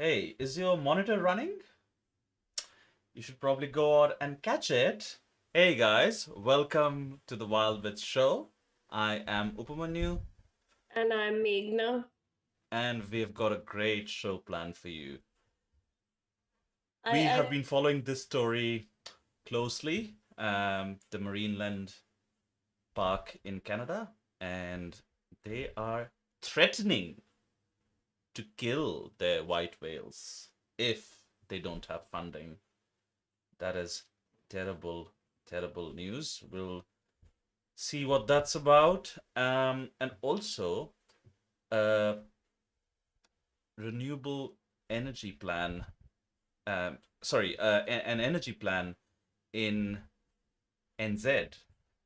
Hey, is your monitor running? You should probably go out and catch it. Hey guys, welcome to the Wild Bits Show. I am Upamanyu, And I'm Meghna. and we've got a great show planned for you. I, We have I been following this story closely, the Marineland Park in Canada, and they are threatening to kill their white whales if they don't have funding. That is terrible, terrible news. We'll see what that's about. And also, a renewable energy plan. An energy plan in NZ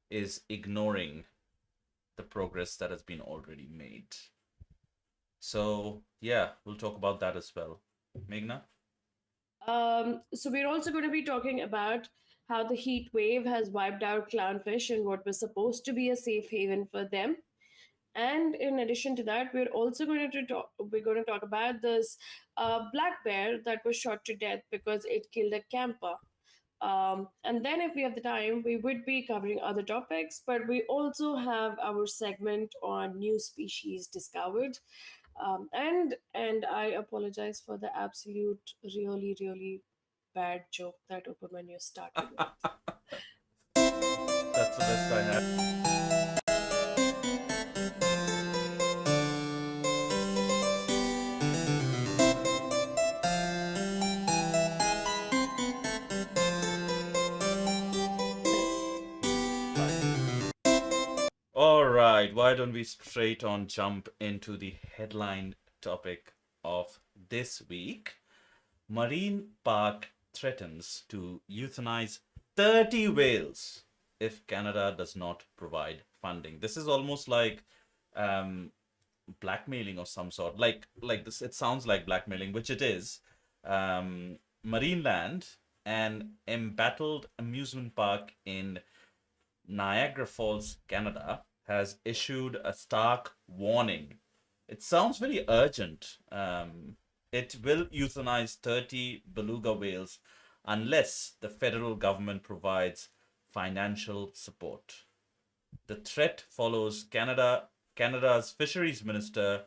is ignoring the progress that has been already made. So yeah, we'll talk about that as well. Meghna? so we're also going to be talking about how the heat wave has wiped out clownfish in what was supposed to be a safe haven for them. And in addition to that, we're going to talk about this black bear that was shot to death because it killed a camper. And then, if we have the time, we would be covering other topics, but we also have our segment on new species discovered. And I apologize for the absolute, really bad joke that Upamanu started with. That's the best I have. Fine. All right, why don't we straight on jump into the headline topic of this week? Marine Park threatens to euthanize 30 whales if Canada does not provide funding. This is almost like um, blackmailing of some sort. Like this, it sounds like blackmailing, which it is. Marineland, an embattled amusement park in Niagara Falls, Canada, has issued a stark warning. It sounds very urgent. It will euthanize 30 beluga whales unless the federal government provides financial support. The threat follows Canada's fisheries minister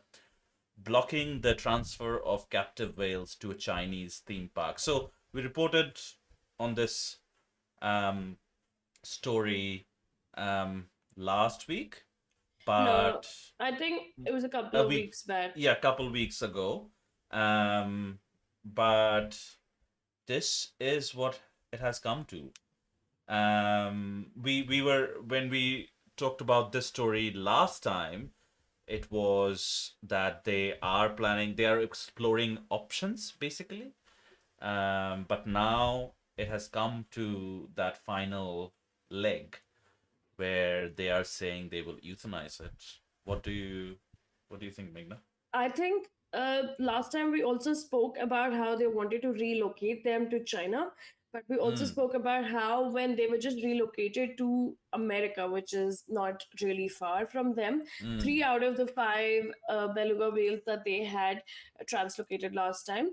blocking the transfer of captive whales to a Chinese theme park. So we reported on this um, story last week, No, but I think it was a couple a of week, weeks back. yeah, a couple weeks ago. But this is what it has come to. We were when we talked about this story last time. It was that they are exploring options basically. But now it has come to that final leg where they are saying they will euthanize it. What do you what do you think, Meghna? I think last time we also spoke about how they wanted to relocate them to China, but we also Mm, spoke about how when they were just relocated to America, which is not really far from them, three mm, out of the five beluga whales that they had translocated last time,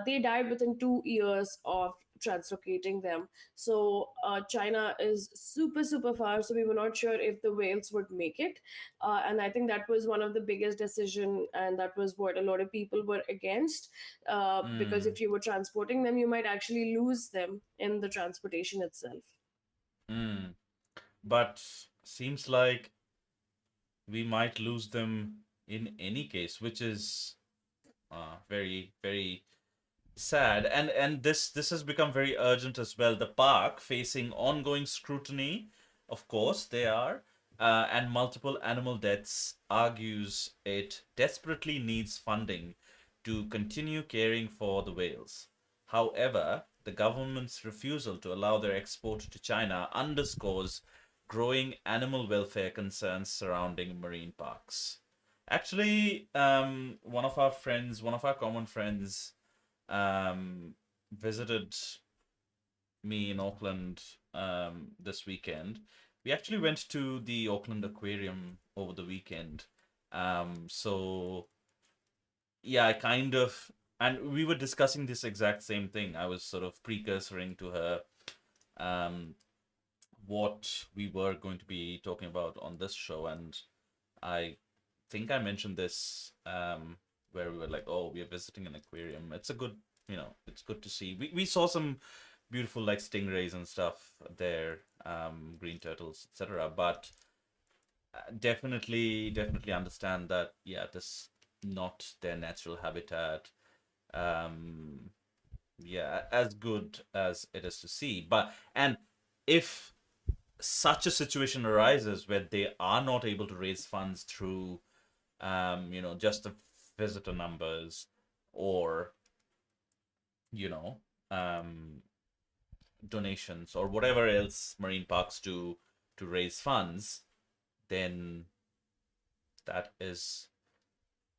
they died within 2 years of translocating them. So China is super far, so we were not sure if the whales would make it, and I think that was one of the biggest decision, and that was what a lot of people were against, because mm, if you were transporting them, you might actually lose them in the transportation itself. mm. But seems like we might lose them in any case, which is very, very sad. And this has become very urgent as well. The park facing ongoing scrutiny, of course, they are, and multiple animal deaths argues it desperately needs funding to continue caring for the whales. However, the government's refusal to allow their export to China underscores growing animal welfare concerns surrounding marine parks. Actually, one of our common friends, um, visited me in Auckland this weekend. We actually went to the Auckland Aquarium over the weekend. So yeah, and we were discussing this exact same thing. I was sort of precursoring to her um, what we were going to be talking about on this show, and I think I mentioned this where we were like, "Oh, we are visiting an aquarium. It's a good, it's good to see." We saw some beautiful like stingrays and stuff there, green turtles, etc. But definitely understand that yeah, this not their natural habitat. Um, yeah, as good as it is to see, but and if such a situation arises where they are not able to raise funds through just the visitor numbers or you know um donations or whatever else marine parks do to raise funds, then that is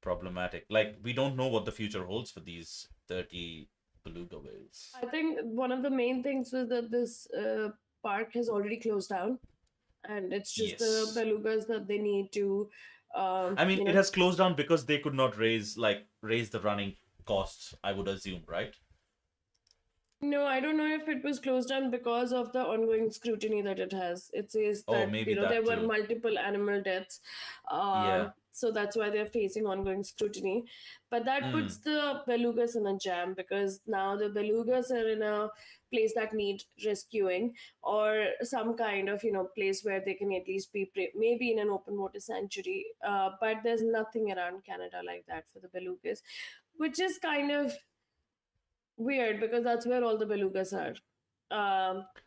problematic. Like we don't know what the future holds for these 30 beluga whales. I think one of the main things was that this park has already closed down, and it's just the Yes, belugas that they need to, I mean you it know. has closed down because they could not raise the running costs, I would assume, right? No, I don't know if it was closed down because of the ongoing scrutiny that it has. It says Oh, that, maybe there that were too. multiple animal deaths. Yeah. So that's why they're facing ongoing scrutiny. But that puts Mm. the belugas in a jam, because now the belugas are in a place that need rescuing, or some kind of, place where they can at least be maybe in an open water sanctuary. But there's nothing around Canada like that for the belugas, which is kind of weird, because that's where all the belugas are.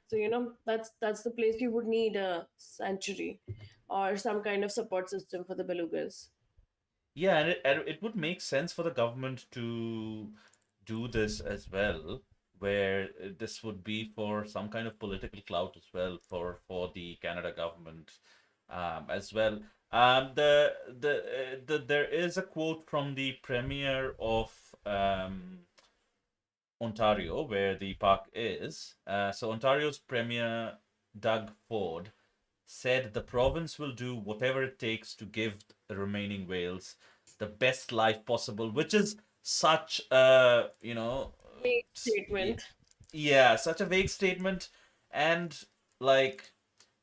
So that's the place you would need a sanctuary or some kind of support system for the belugas. Yeah, and it would make sense for the government to do this as well, where this would be for some kind of political clout as well for the Canada government, as well. There is a quote from the premier of Ontario, where the park is. So Ontario's premier Doug Ford said the province will do whatever it takes to give the remaining whales the best life possible, which is such a, Big statement. yeah, such a vague statement, and like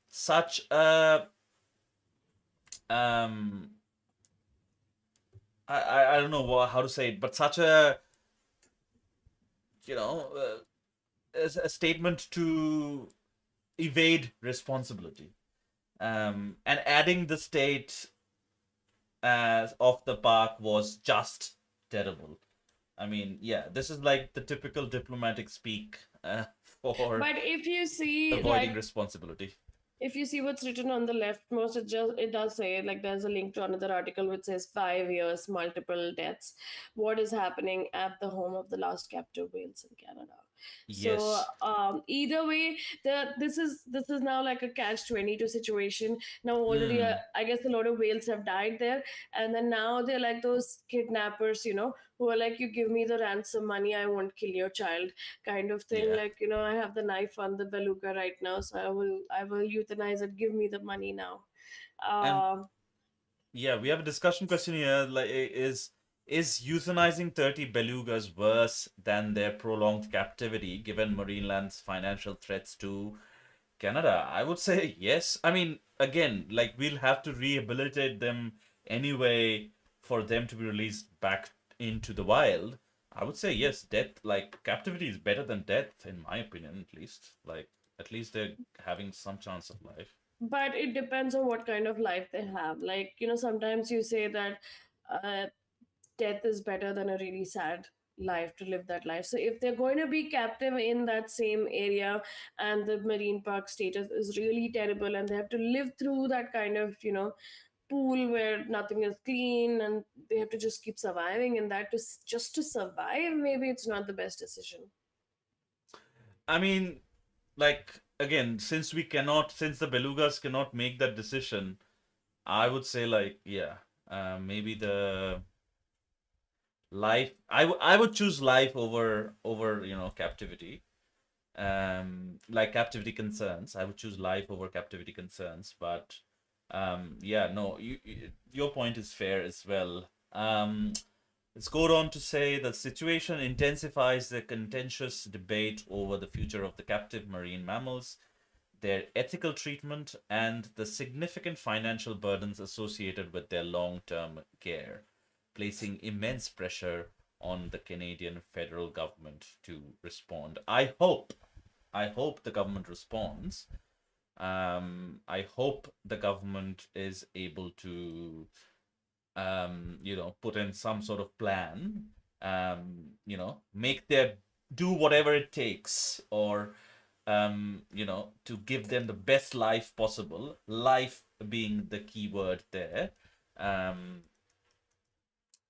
such a um I don't know how to say it, but such a you know a statement to evade responsibility. And adding the state as of the park was just terrible. I mean, yeah, this is like the typical diplomatic speak for But if you see, avoiding responsibility. what's written on the leftmost, it does say, like, there's a link to another article which says 5 years, multiple deaths. What is happening at the home of the last captive whales in Canada? So Yes. either way, this is now like a catch-22 situation. Now already, Hmm. I guess a lot of whales have died there, and then now they're like those kidnappers, who are like, you give me the ransom money, I won't kill your child, kind of thing. Yeah. Like, I have the knife on the beluga right now, so I will euthanize it, give me the money now. And um yeah, we have a discussion question here. Like, is euthanizing 30 belugas worse than their prolonged captivity, given Marineland's financial threats to Canada? I would say yes. I mean, again, like we'll have to rehabilitate them anyway for them to be released back into the wild. I would say yes, death, like captivity is better than death, in my opinion, at least. Like, at least they're having some chance of life. but it depends on what kind of life they have. Like, sometimes you say that uh, death is better than a really sad life, to live that life. So if they're going to be captive in that same area, and the marine park status is really terrible, and they have to live through that kind of, pool where nothing is clean, and they have to just keep surviving in that, just to survive, maybe it's not the best decision. I mean, like, again, since the belugas cannot make that decision, I would say, like, yeah, maybe the life, I would choose life over, captivity. Like captivity concerns, I would choose life over captivity concerns. But yeah, no, your point is fair as well. It's going on to say the situation intensifies the contentious debate over the future of the captive marine mammals, their ethical treatment, and the significant financial burdens associated with their long term care, placing immense pressure on the Canadian federal government to respond. I hope the government responds. I hope the government is able to, put in some sort of plan, make their do whatever it takes, or to give them the best life possible. Life being the key word there. Um,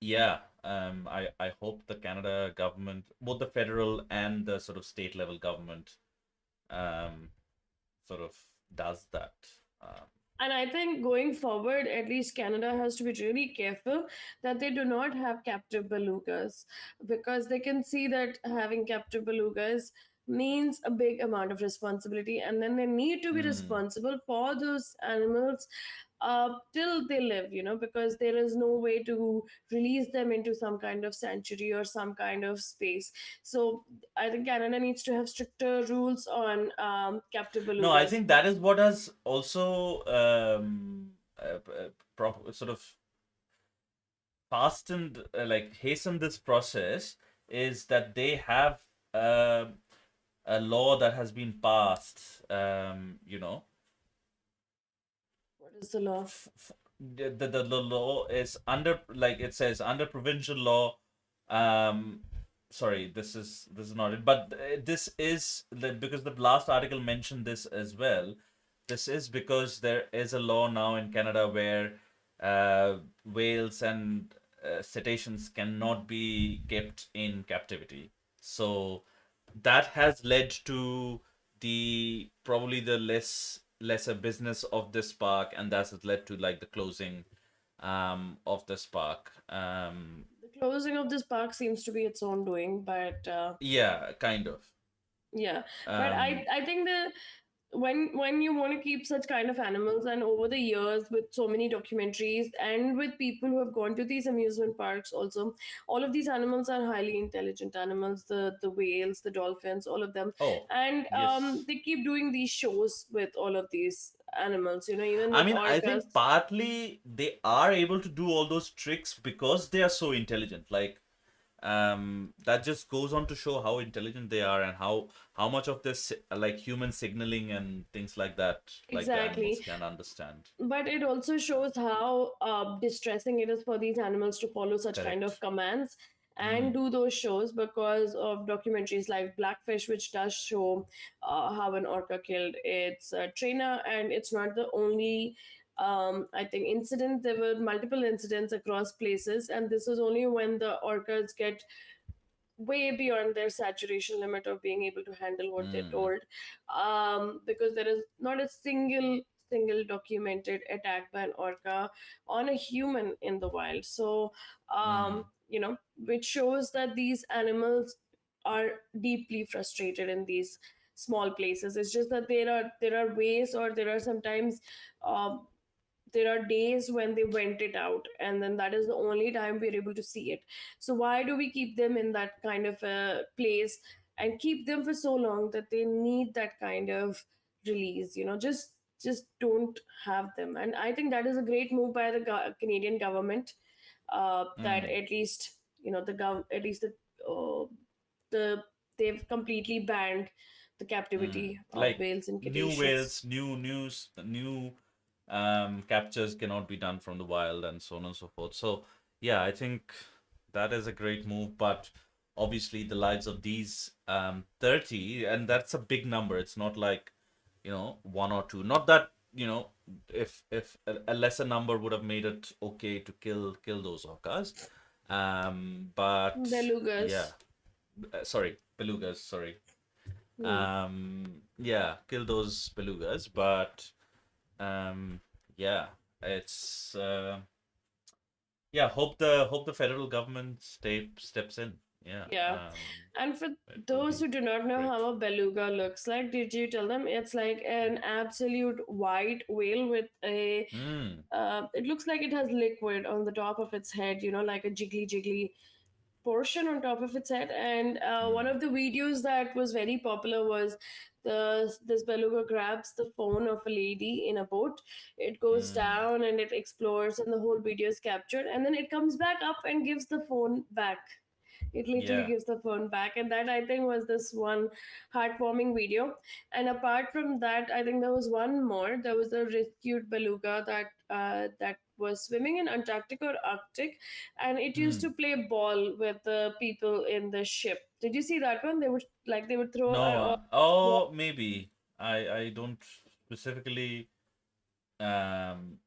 yeah. I hope the Canada government, both the federal and the sort of state level government, um, sort of does that. Um, And I think going forward, at least Canada has to be really careful that they do not have captive belugas, because they can see that having captive belugas means a big amount of responsibility, and then they need to be mm. responsible for those animals till they live, because there is no way to release them into some kind of sanctuary or some kind of space. So I think Canada needs to have stricter rules on captive No, I belugas. think that is what has also sort of fastened, like hastened this process, is that they have um a law that has been passed. What is the law? The law is under, like it says, under provincial law. um Sorry, this is not it, but this is because the last article mentioned this as well. This is because there is a law now in Canada where whales and cetaceans cannot be kept in captivity. So that has led to the probably the lesser business of this park, and that has led to like the closing of this park. The closing of this park seems to be its own doing, but Yeah, kind of. yeah. But I um I think the when you want to keep such kind of animals, and over the years with so many documentaries and with people who have gone to these amusement parks also, all of these animals are highly intelligent animals, the whales, the dolphins, all of them. oh, And yes. they keep doing these shows with all of these animals, even I with mean, I orcas. think partly they are able to do all those tricks because they are so intelligent. Like, that just goes on to show how intelligent they are, and how much of this, like human signaling and things like that, like the animals Exactly. can understand. But it also shows how distressing it is for these animals to follow such kind of Correct. commands and Mm, do those shows, because of documentaries like Blackfish, which does show how an orca killed its trainer. And it's not the only I think incident. There were multiple incidents across places, and this is only when the orcas get way beyond their saturation limit of being able to handle what they're mm, told, because there is not a single documented attack by an orca on a human in the wild. So mm, which shows that these animals are deeply frustrated in these small places. It's just that there are ways, or there are sometimes um, there are days when they went it out, and then that is the only time we're able to see it. So why do we keep them in that kind of a place and keep them for so long that they need that kind of release? Just don't have them. And I think that is a great move by the Canadian government, that mm, at least at least uh, the they've completely banned the mm. captivity of Like whales and new cetaceans. whales, new news, new captures cannot be done from the wild, and so on and so forth. So yeah, I think that is a great move, but obviously the lives of these 30, and that's a big number. It's not like, one or two. Not that, if a lesser number would have made it okay to kill those orcas. But yeah, Belugas. sorry, belugas, sorry. Hmm. Yeah, kill those belugas, but um yeah, it's yeah, hope the federal government steps in. Yeah. Yeah. And for It will those be who do not know great. how a beluga looks like, did you tell them it's like an absolute white whale with it looks like it has liquid on the top of its head, like a jiggly jiggly. portion on top of its head. And one Hmm. of the videos that was very popular was this beluga grabs the phone of a lady in a boat. It goes Hmm. down and it explores, and the whole video is captured, and then it comes back up and gives the phone back. It literally Yeah. gives the phone back, and that I think was this one heartwarming video. And apart from that, I think there was one more. There was a rescued beluga that was swimming in Antarctic or Arctic, and it used to Hmm. play ball with the people in the ship. Did you see that one? They would throw No. a ball. Oh, maybe. I don't specifically um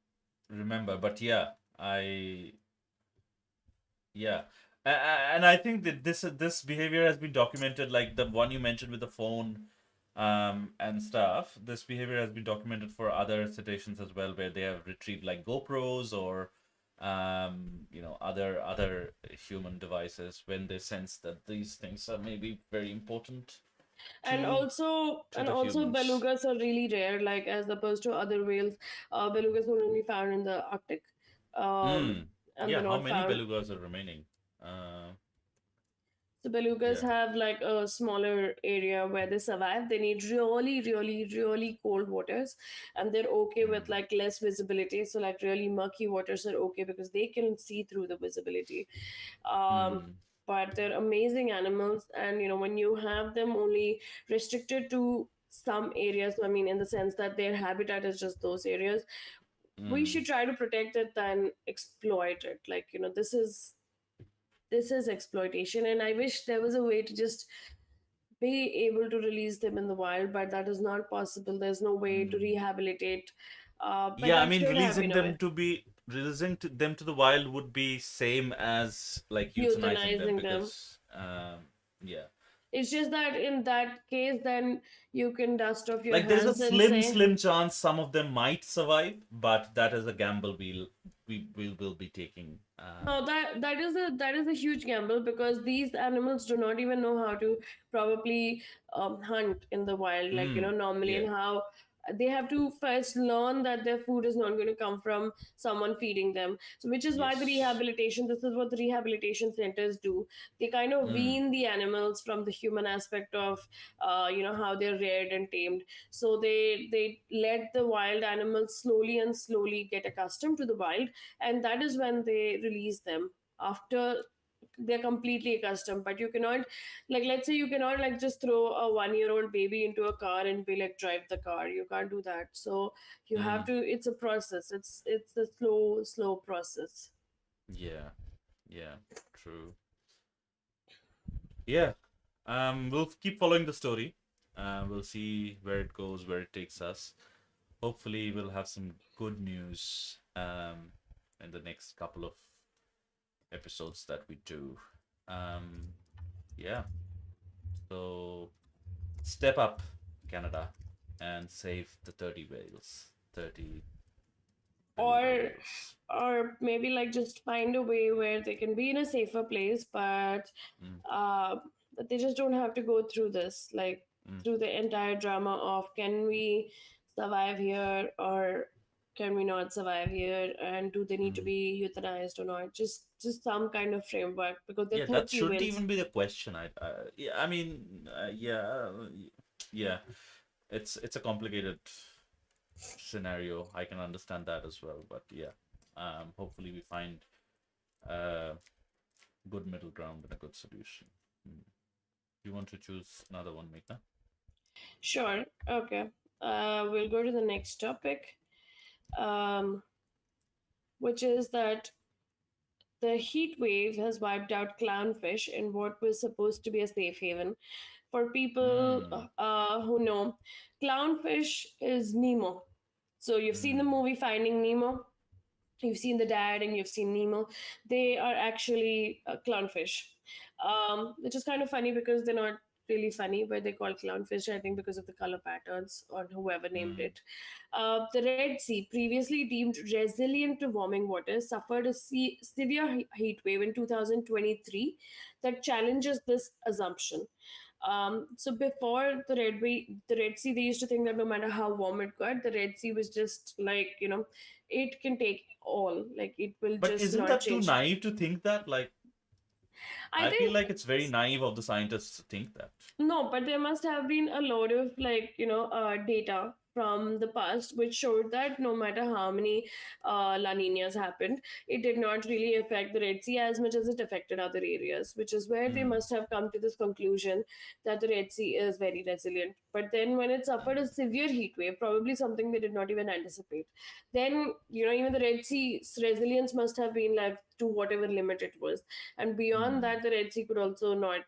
remember, but yeah, I yeah. And I think that this behavior has been documented, like the one you mentioned with the phone, and stuff. This behavior has been documented for other cetaceans as well, where they have retrieved like GoPros or, other human devices when they sense that these things are maybe very important and to also to and the also humans. belugas are really rare, like as opposed to other whales. Belugas are only found in the Arctic, um, Hmm. and Yeah. they're How not many found. belugas are remaining? Uh. So belugas Yeah. have like a smaller area where they survive. They need really, really, really cold waters, and they're okay with Hmm. like less visibility. So like really murky waters are okay because they can see through the visibility. Um, Hmm. but they're amazing animals, and when you have them only restricted to some areas, I mean, in the sense that their habitat is just those areas, we Hmm. should try to protect it than exploit it. Like this is exploitation, and I wish there was a way to just be able to release them in the wild, but that is not possible. There's no way to Hmm. rehabilitate, but Yeah, I that mean, should have been a way. releasing them to the wild would be same as like euthanizing them Euthanizing them. because yeah. It's just that in that case, then you can dust off your Like there's a hands and slim say, slim chance some of them might survive, but that is a gamble we will be taking. no, that is a huge gamble, because these animals do not even know how to probably hunt in the wild, like Mm, normally, yeah. and how they have to first learn that their food is not going to come from someone feeding them. So, which is why the Yes. rehabilitation. This is what the rehabilitation centers do. They kind of Mm, wean the animals from the human aspect of, how they're reared and tamed. So they let the wild animals slowly and slowly get accustomed to the wild, and that is when they release them after they're completely accustomed. But you cannot, like, let's say you cannot like just throw a 1 year old baby into a car and be like, drive the car. You can't do that. So you have mm, to, it's a process. It's a slow process. yeah. Yeah. True. Yeah. We'll keep following the story. We'll see where it goes, where it takes us. Hopefully, we'll have some good news in the next couple of episodes that we do. Um, yeah. So step up, Canada, and save the 30 whales, 30 beluga or whales. or maybe like just find a way where they can be in a safer place, Mm, uh but they just don't have to go through this, like mm, through the entire drama of, can we survive here or can we not survive here, and do they need to mm. be euthanized or not. Just some kind of framework, because they're Yeah, that 30 shouldn't whales. even be the question. Yeah, I mean, yeah. It's a complicated scenario. I can understand that as well, but yeah. Hopefully we find a good middle ground and a good solution. Hmm. You want to choose another one, Meghna? Sure. Okay. We'll go to the next topic, um which is that the heat wave has wiped out clownfish in what was supposed to be a safe haven. For people Hmm. who know, clownfish is Nemo. So you've seen the Hmm. movie Finding Nemo, you've seen the dad, and you've seen Nemo. They are actually clownfish, which is kind of funny because they're not really funny, but they're called clownfish, I think, because of the color patterns on whoever named Hmm. it. The Red Sea, previously deemed resilient to warming waters, suffered a severe heat wave in 2023 that challenges this assumption. So before the Red Sea, they used to think that no matter how warm it got, the Red Sea was just like, it can take all, like it will But just isn't not that too change. naive to think that? Like, I I feel think like it's very naive of the scientists to think that. no, but there must have been a lot of data from the past which showed that no matter how many La Ninas happened, it did not really affect the Red Sea as much as it affected other areas, which is where they Hmm. must have come to this conclusion that the Red Sea is very resilient. But then when it suffered a Hmm. severe heat wave, probably something they did not even anticipate, then even the Red Sea's resilience must have been like to whatever limit it was, and beyond Hmm. that, the Red Sea could also not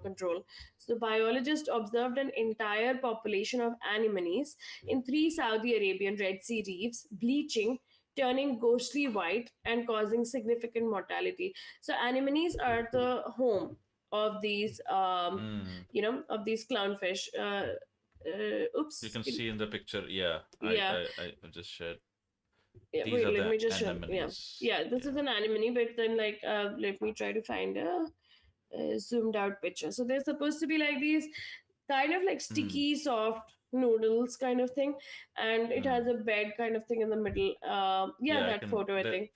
control. So, biologists observed an entire population of anemones in three Saudi Arabian Red Sea reefs bleaching, turning ghostly white, and causing significant mortality. So, anemones are the home of these, Hmm. of these clownfish. You Oops. can see in the picture. Yeah, Yeah. I just shared. Yeah, These wait, are let the me just show. Yeah. anemones. Yeah, this is Yeah. an anemone, but then, let me try to find a zoomed out picture. So they're supposed to be like these kind of like Hmm. sticky, soft noodles kind of thing, and it has Hmm. a bed kind of thing in the middle. Yeah, Yeah, I that can. photo, I That. think,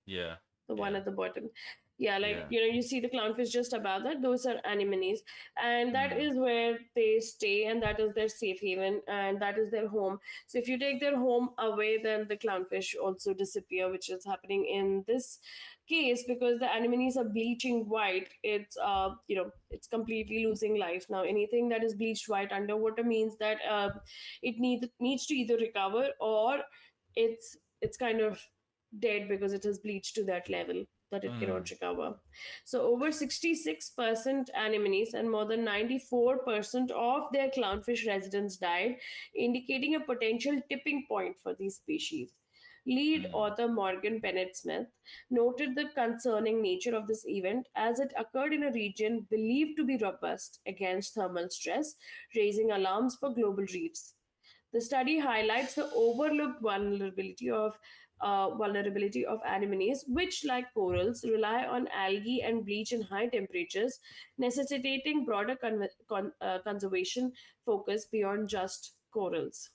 Yeah. the one Yeah. at the bottom. Yeah, like Yeah. you see the clownfish just above that. Those are anemones, and that Hmm. is where they stay, and that is their safe haven, and that is their home. So if you take their home away, then the clownfish also disappear, which is happening in this case because the anemones are bleaching white. It's completely losing life now. Anything that is bleached white underwater means that it needs to either recover or it's kind of dead because it has bleached to that level that it Hmm. cannot recover. So over 66% anemones and more than 94% of their clownfish residents died, indicating a potential tipping point for these species. Lead Hmm. author Morgan Bennett Smith noted the concerning nature of this event as it occurred in a region believed to be robust against thermal stress, raising alarms for global reefs. The study highlights the overlooked vulnerability of anemones, which, like corals, rely on algae and bleach in high temperatures, necessitating broader conservation focus beyond just corals.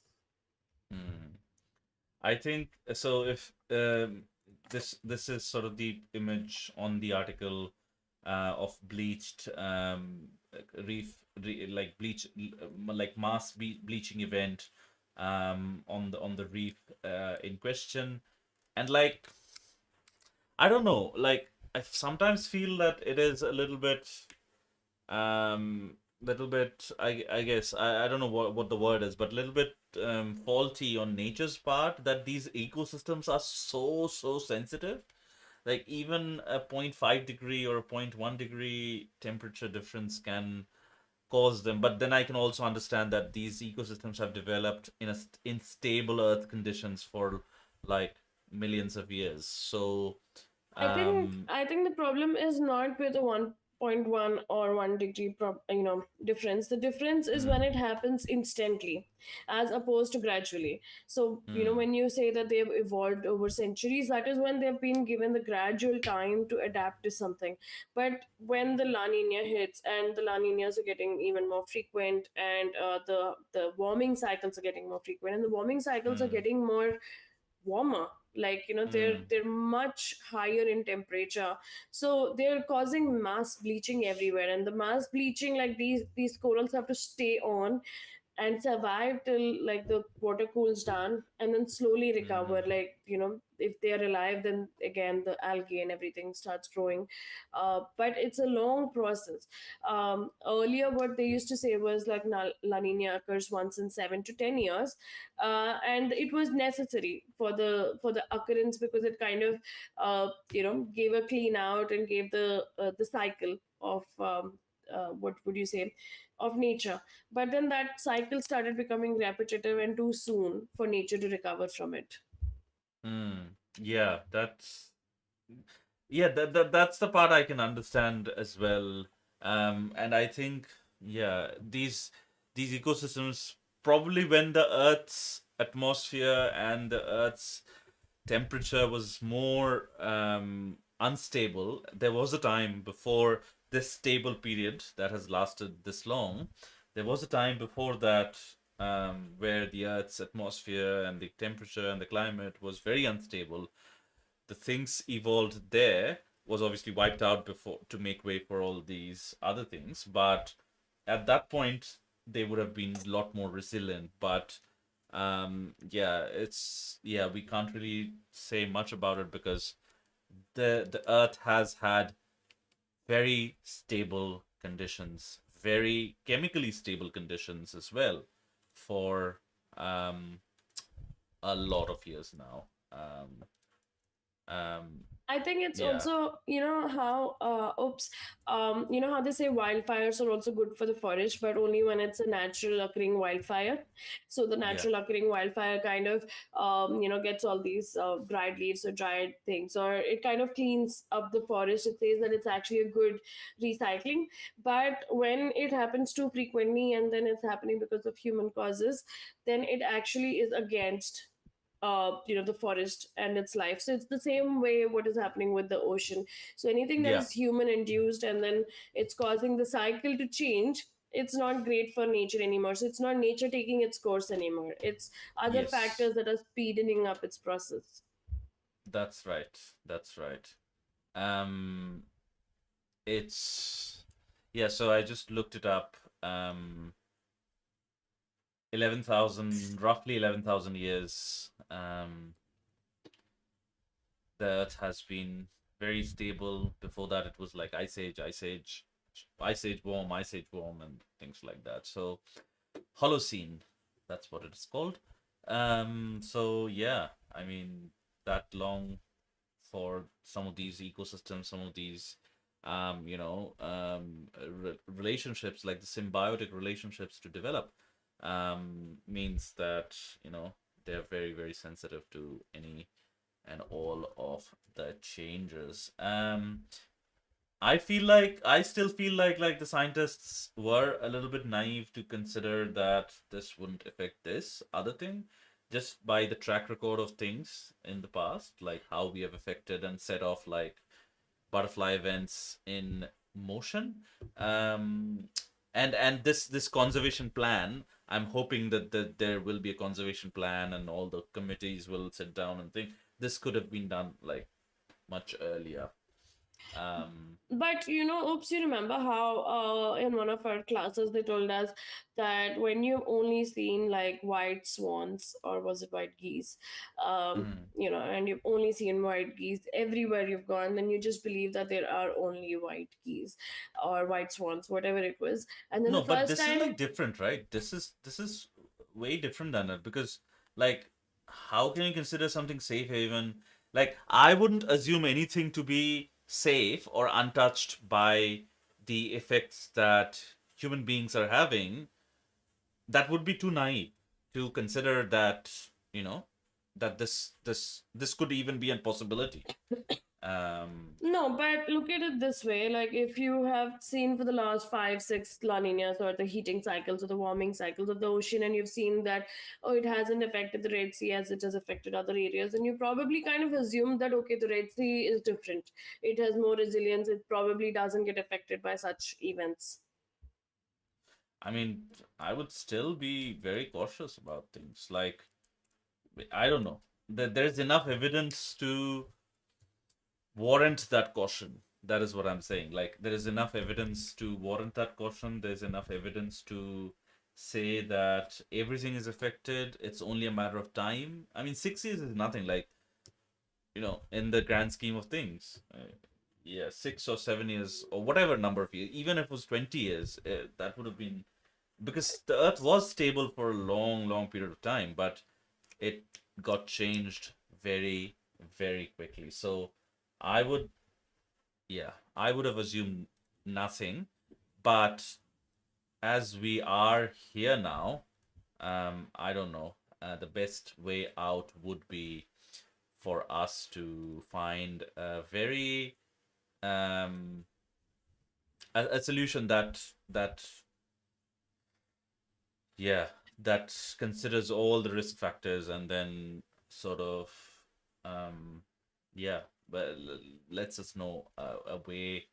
Hmm. I think so. If this is sort of the image on the article of bleached like like mass bleaching event on the reef in question, and like I don't know, like I sometimes feel that it is a little bit I guess I don't know what the word is, but a little bit faulty on nature's part that these ecosystems are so sensitive. Like even a 0.5 degree or a 0.1 degree temperature difference can cause them. But then I can also understand that these ecosystems have developed in stable earth conditions for like millions of years. So um I think the problem is not with a 1.1 or 1 degree difference. The difference is when mm, it happens instantly as opposed to gradually. So, mm, when you say that they've evolved over centuries, that is when they've been given the gradual time to adapt to something. But when the La Nina hits and the La Ninas are getting even more frequent and the warming cycles are getting more frequent and the warming cycles are mm, getting more warmer, like they're mm, they're much higher in temperature, so they're causing mass bleaching everywhere, and the mass bleaching, like these corals have to stay on and survive till like the water cools down and then slowly recover, mm, like if they are alive, then again the algae and everything starts growing. But it's a long process. Earlier what they used to say was like La Nina occurs once in 7 to 10 years, and it was necessary for the occurrence because it kind of gave a clean out and gave the cycle of what would you say, of nature. But then that cycle started becoming repetitive and too soon for nature to recover from it. mm. Yeah, that's the part I can understand as well. And I think, yeah, these ecosystems, probably when the Earth's atmosphere and the Earth's temperature was more unstable, there was a time before this stable period that has lasted this long. There was a time before that where the Earth's atmosphere and the temperature and the climate was very unstable. The things evolved there was obviously wiped out before to make way for all these other things. But at that point, they would have been a lot more resilient. But yeah, we can't really say much about it because the Earth has had very stable conditions, very chemically stable conditions as well, for um a lot of years now. Um, I think it's yeah, also, how they say wildfires are also good for the forest, but only when it's a natural occurring wildfire. So the yeah, natural occurring wildfire kind of, gets all these dried leaves or dried things, or it kind of cleans up the forest. It says that it's actually a good recycling. But when it happens too frequently and then it's happening because of human causes, then it actually is against the forest and its life. So it's the same way what is happening with the ocean. So anything that yeah, is human induced and then it's causing the cycle to change, it's not great for nature anymore. So it's not nature taking its course anymore, it's other yes, factors that are speeding up its process. that's right. That's right. Um, it's yeah. So I just looked it up. 11,000, roughly 11,000 years. The Earth has been very stable. Before that, it was like ice age warm, and things like that. So Holocene, that's what it's called. So yeah, I mean that long for some of these ecosystems, some of these relationships, like the symbiotic relationships, to develop, means that they're very, very sensitive to any and all of the changes. I still feel like the scientists were a little bit naive to consider that this wouldn't affect this other thing, just by the track record of things in the past, like how we have affected and set off like butterfly events in motion. Um, and this conservation plan, I'm hoping that there will be a conservation plan and all the committees will sit down and think this could have been done like much earlier. Um, But oops, you remember how in one of our classes they told us that when you've only seen like white swans, or was it white geese, mhm. and you've only seen white geese everywhere you've gone, then you just believe that there are only white geese or white swans, whatever it was. And then the No, but first this is time, like different, right? This is way different than that because like how can you consider something safe haven? Like I wouldn't assume anything to be safe or untouched by the effects that human beings are having. That would be too naive to consider that, you know, that this could even be a possibility. Um no, but look at it this way. Like, if you have seen for the last 5, 6 La Ninas, or the heating cycles or the warming cycles of the ocean, and you've seen that, oh, it hasn't affected the Red Sea as it has affected other areas, and you probably kind of assume that, okay, the Red Sea is different. It has more resilience. It probably doesn't get affected by such events. I mean, I would still be very cautious about things. Like I don't know. There's enough evidence to warrant that caution. That is what I'm saying. Like, there is enough evidence to warrant that caution. There's enough evidence to say that everything is affected. It's only a matter of time. I mean, 6 years is nothing. Like, in the grand scheme of things. Yeah, 6 or 7 years or whatever number of years, even if it was 20 years, that would have been because the Earth was stable for a long, long period of time, but it got changed very, very quickly. So I would, yeah, I would have assumed nothing. But as we are here now, I don't know. The best way out would be for us to find a very um a solution that yeah, that considers all the risk factors and then sort of um yeah, well, lets us know a way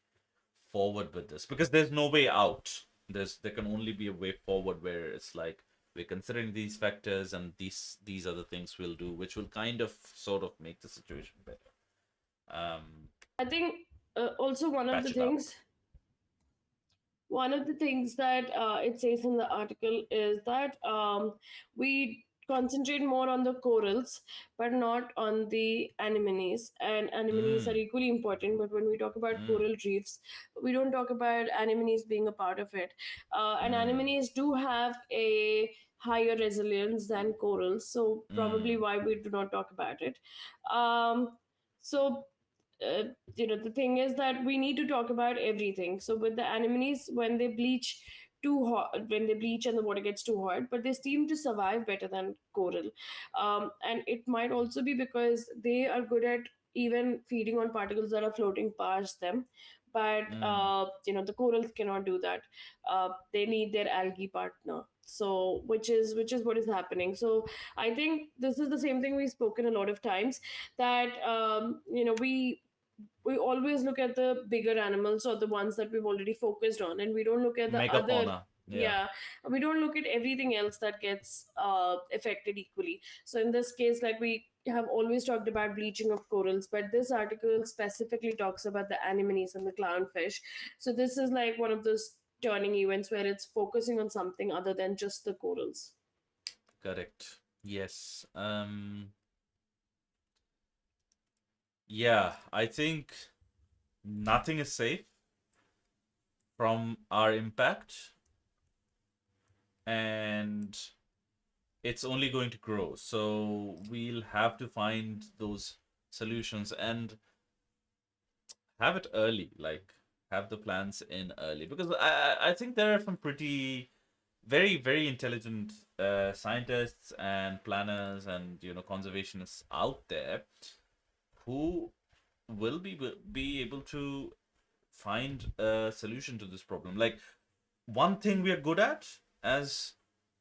forward with this because there's no way out. There can only be a way forward where it's like we're considering these factors and these other things we'll do, which will kind of sort of make the situation better. Um, I think Also, Patch it up. one of the things that it says in the article is that we concentrate more on the corals but not on the anemones, and anemones are Mm, equally important, but when we talk about mm, coral reefs we don't talk about anemones being a part of it. And mm, anemones do have a higher resilience than corals, so probably mm, why we do not talk about it. So uh, the thing is that we need to talk about everything. So with the anemones, when they bleach too hot, when they bleach and the water gets too hot, but they seem to survive better than coral. And it might also be because they are good at even feeding on particles that are floating past them, but mm. the corals cannot do that. They need their algae partner, so which is what is happening. So I think this is the same thing we've spoken a lot of times, that we always look at the bigger animals or the ones that we've already focused on, and we don't look at the other. Megafauna. Yeah, Yeah, we don't look at everything else that gets affected equally. So in this case, like, we have always talked about bleaching of corals, but this article specifically talks about the anemones and the clownfish. So this is like one of those turning events where it's focusing on something other than just the corals. correct. Yes. Yeah, I think nothing is safe from our impact, and it's only going to grow. So we'll have to find those solutions and have it early, like have the plans in early, because I think there are some pretty very intelligent scientists and planners and conservationists out there who will be able to find a solution to this problem. Like, one thing we are good at as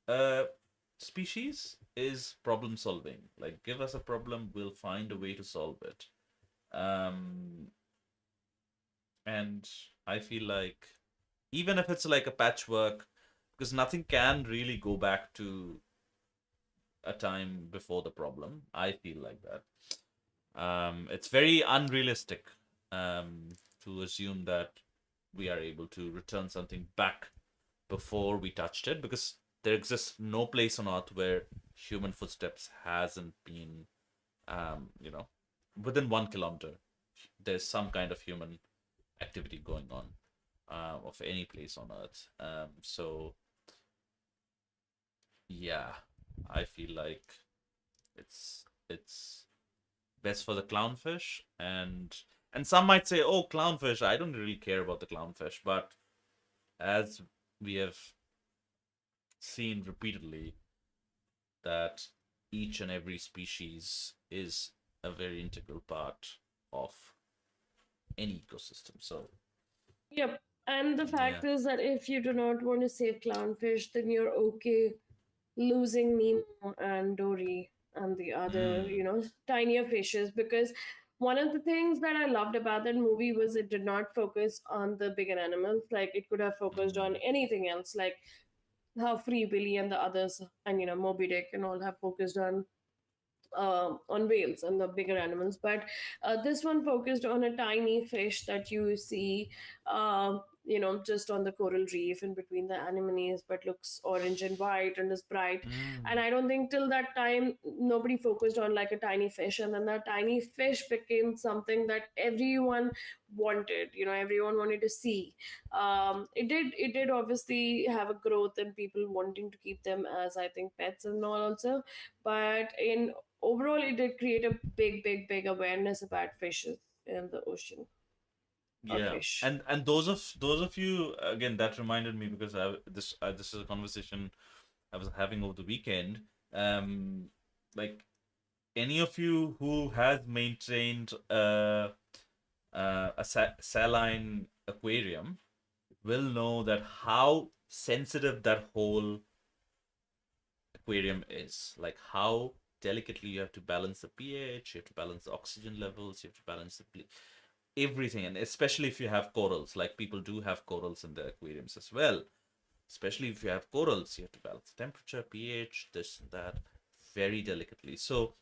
a species is problem solving. Like, give us a problem, we'll find a way to solve it. um and I feel like, even if it's like a patchwork, because nothing can really go back to a time before the problem, I feel like that. It's very unrealistic to assume that we are able to return something back before we touched it, because there exists no place on earth where human footsteps hasn't been, you know, within 1 kilometer. There's some kind of human activity going on of any place on earth. So yeah, I feel like it's best for the clownfish, and some might say, oh, clownfish, I don't really care about the clownfish, but as we have seen repeatedly, that each and every species is a very integral part of any ecosystem. So Yep. And the yeah. fact is that if you do not want to save clownfish, then you're okay losing Nemo and Dory and the other, Mm. tinier fishes. Because one of the things that I loved about that movie was it did not focus on the bigger animals. Like, it could have focused on Mm. anything else, like how Free Willy and the others, and Moby Dick and all have focused on whales and the bigger animals, but this one focused on a tiny fish that you see, just on the coral reef in between the anemones, but looks orange and white and is bright. And Mm. I don't think till that time nobody focused on like a tiny fish, and then that tiny fish became something that everyone wanted. Everyone wanted to see. It did obviously have a growth and people wanting to keep them as, I think, pets and all also, but in overall it did create a big awareness about fishes in the ocean, or Yeah, fish. and those of you, again, that reminded me, because this is a conversation I was having over the weekend. Like, any of you who has maintained a saline aquarium will know that how sensitive that whole aquarium is. Like, how delicately you have to balance the pH, you have to balance the oxygen levels, you have to balance everything, and especially if you have corals. Like, people do have corals in their aquariums as well. Especially if you have corals, you have to balance temperature, pH, this and that, very delicately. So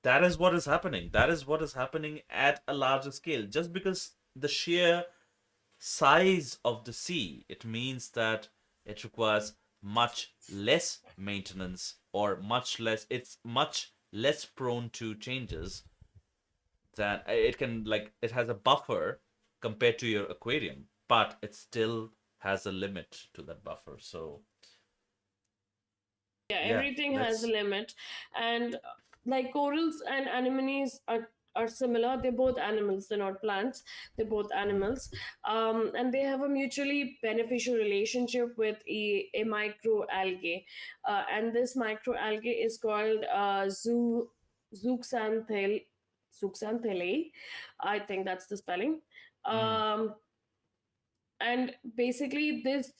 that is what is happening. That is what is happening at a larger scale. Just because the sheer size of the sea, it means that it requires much less maintenance, or much less, it's much less prone to changes, than it can, like, it has a buffer compared to your aquarium, but it still has a limit to that buffer. So Yeah, yeah, everything has a let's. limit. And like corals and anemones are similar. They're both animals, they're not plants, they're both Mm, animals. And they have a mutually beneficial relationship with a microalgae. And this microalgae is called zooxanthelle. Zooxanthellae, I think that's the spelling. mm, um, and basically this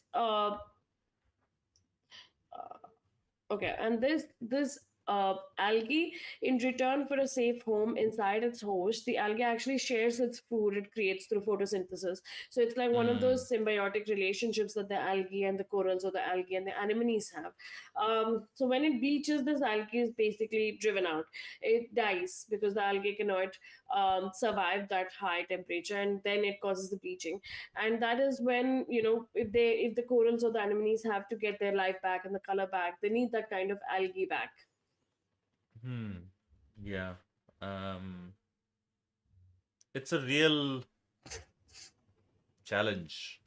Okay, and this algae, in return for a safe home inside its host, the algae actually shares its food it creates through photosynthesis. So it's like one of mm, those symbiotic relationships that the algae and the corals, or the algae and the anemones have. So when it bleaches, this algae is basically driven out. It dies because the algae cannot survive that high temperature, and then it causes the bleaching. And that is when, if the corals or the anemones have to get their life back and the color back, they need that kind of algae back. hmm. Yeah. Um, it's a real challenge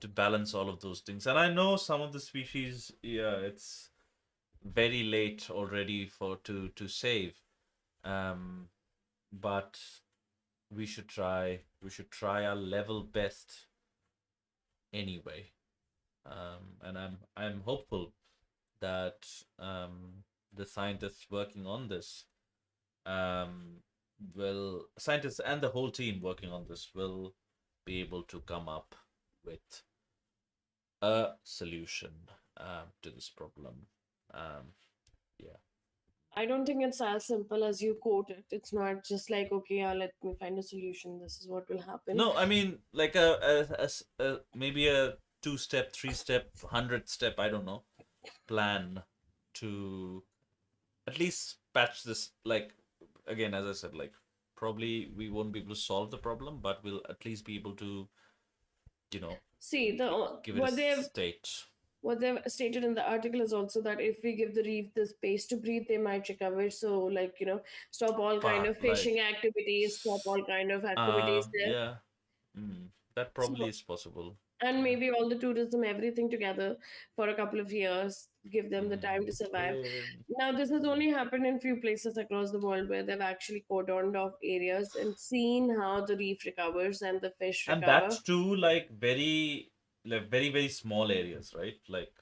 to balance all of those things. And I know some of the species, yeah, it's very late already for to save. Um, but we should try our level best anyway. And I'm hopeful that the scientists working on this um, scientists and the whole team working on this will be able to come up with a solution to this problem. Um, yeah. I don't think it's as simple as you quote it. It's not just like, okay, yeah, let me find a solution. This is what will happen. No, I mean like maybe a two-step, three-step, 100-step, I don't know, plan to at least patch this. Like, again, as I said, like, probably we won't be able to solve the problem, but we'll at least be able to, you know, See, give it a state. what they've stated in the article is also that if we give the reef the space to breathe, they might recover. So, like, stop all kind But of like, fishing activities, stop all kind of activities there. yeah, that probably So, is possible. and Yeah. maybe all the tourism, everything together for a couple of years, give them the time to survive. Now, this has only happened in few places across the world where they've actually cordoned off areas and seen how the reef recovers and the fish And that recover. too, like very, very small areas, right? Like,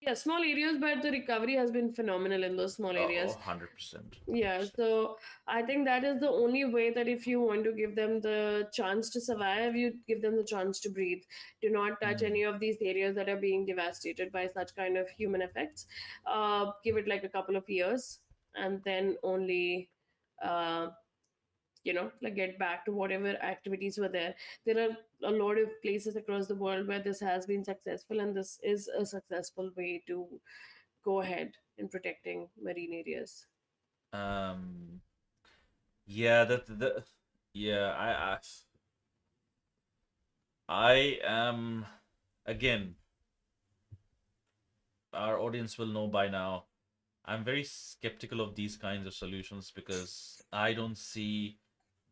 Yeah, small areas, but the recovery has been phenomenal in those small oh, areas. 100%, Yeah, 100%. so I think that is the only way that if you want to give them the chance to survive, you give them the chance to breathe. Do not touch Hmm. any of these areas that are being devastated by such kind of human effects. Give it like a couple of years, and then only uh, like get back to whatever activities were there. There are a lot of places across the world where this has been successful, and this is a successful way to go ahead in protecting marine areas. Um, yeah, yeah, I am, again, our audience will know by now. I'm very skeptical of these kinds of solutions because I don't see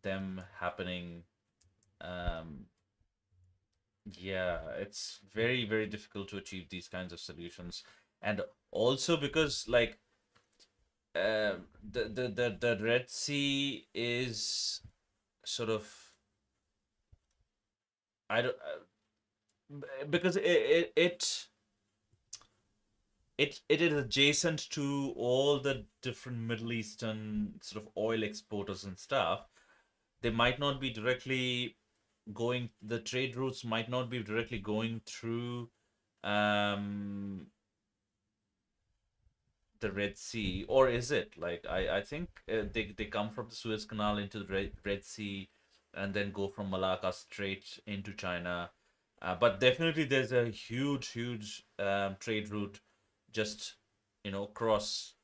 them happening. Um, yeah, it's very, very difficult to achieve these kinds of solutions. And also because, like, the Red Sea is sort of, I don't because it is adjacent to all the different Middle Eastern sort of oil exporters and stuff. They might not be directly going, the trade routes might not be directly going through um the Red Sea, or is it? Like, I think they come from the Suez Canal into the Red Sea, and then go from Malacca straight into China. But definitely, there's a huge trade route just, across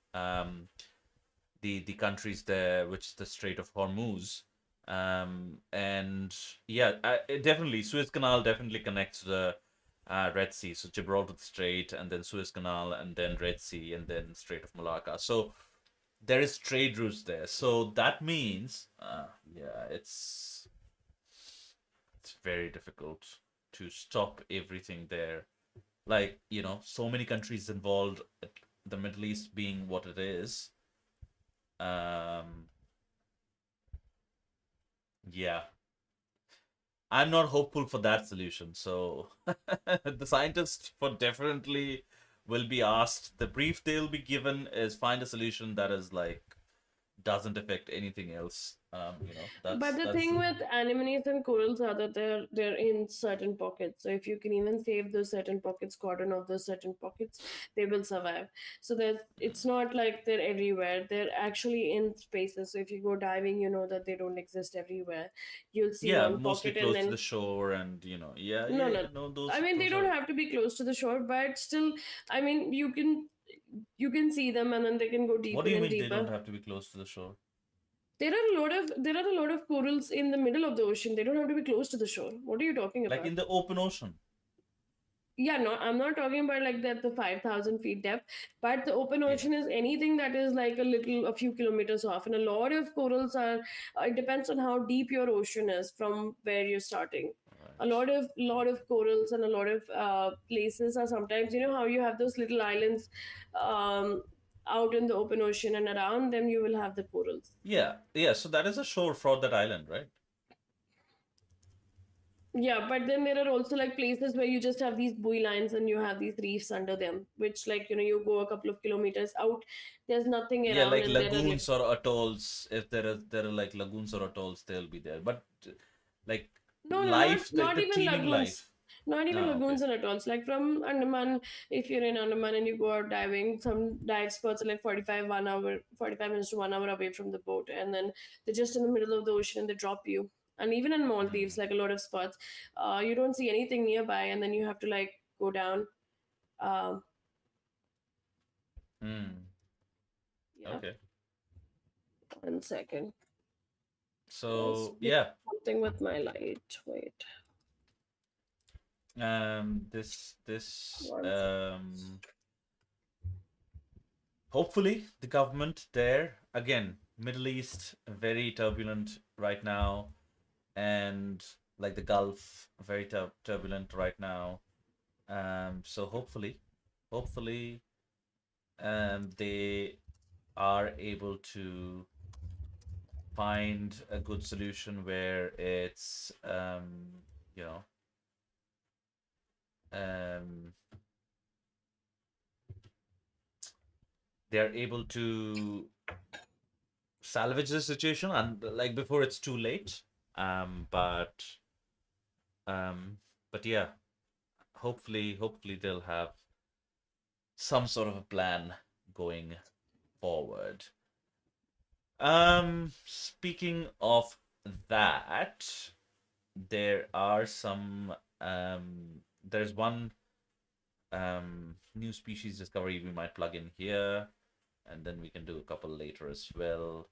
the countries there, which is the Strait of Hormuz. And yeah, definitely Suez Canal definitely connects the Red Sea. So Gibraltar Strait, and then Suez Canal, and then Red Sea, and then Strait of Malacca. So there is trade routes there. So that means, yeah, it's very difficult to stop everything there. Like, so many countries involved, the Middle East being what it is. Um, yeah, I'm not hopeful for that solution. So the scientists for definitely will be asked. The brief they'll be given is find a solution that is like doesn't affect anything else. But the That's thing with anemones and corals are that they're in certain pockets. So if you can even save those certain pockets, cordon of those certain pockets, they will survive. So that it's not like they're everywhere. They're actually in spaces. So if you go diving, you know that they don't exist everywhere. You'll see yeah, one mostly pocket and close to then the shore, and yeah, no, yeah, no. yeah. No, I those mean, they those don't are. have to be close to the shore, but still, I mean, you can see them and then they can go What do deeper you and mean they don't deeper. have to be close to the shore? There are a lot of corals in the middle of the ocean. They don't have to be close to the shore. What are you talking Like about? in the open ocean? Yeah, no, I'm not talking about like that the 5,000 feet depth, but the open Yeah. ocean is anything that is like a few kilometers off, and a lot of corals are. It depends on how deep your ocean is from where you're starting. A Right. lot of corals and a lot of places are sometimes, how you have those little islands um, out in the open ocean, and around them you will have the corals. Yeah, yeah. So that is a shore for that island, right? Yeah, but then there are also like places where you just have these buoy lines and you have these reefs under them, which like you go a couple of kilometers out, there's nothing Yeah, around, like and there are like lagoons or atolls. If there are like lagoons or atolls, they'll be there. But like no, no, not life, like not the even teeming lagoons, life. not even No, okay. lagoons and atolls. Like from Andaman, if you're in Andaman and you go out diving, some dive spots are like 45 minutes to 1 hour away from the boat, and then they're just in the middle of the ocean and they drop you. And even in Maldives, Hmm. like a lot of spots, you don't see anything nearby, and then you have to like go down. Um, Hmm. yeah. Okay. 1 second. There's So yeah. something with my light. Wait. This 1 second. hopefully the government there, again, Middle East very turbulent right now, and like the Gulf very turbulent right now. So hopefully they are able to find a good solution where it's you know um they're able to salvage the situation, and like before it's too late. But um but yeah, hopefully they'll have some sort of a plan going forward. Speaking of that, there are some there's one new species discovery we might plug in here, and then we can do a couple later as well.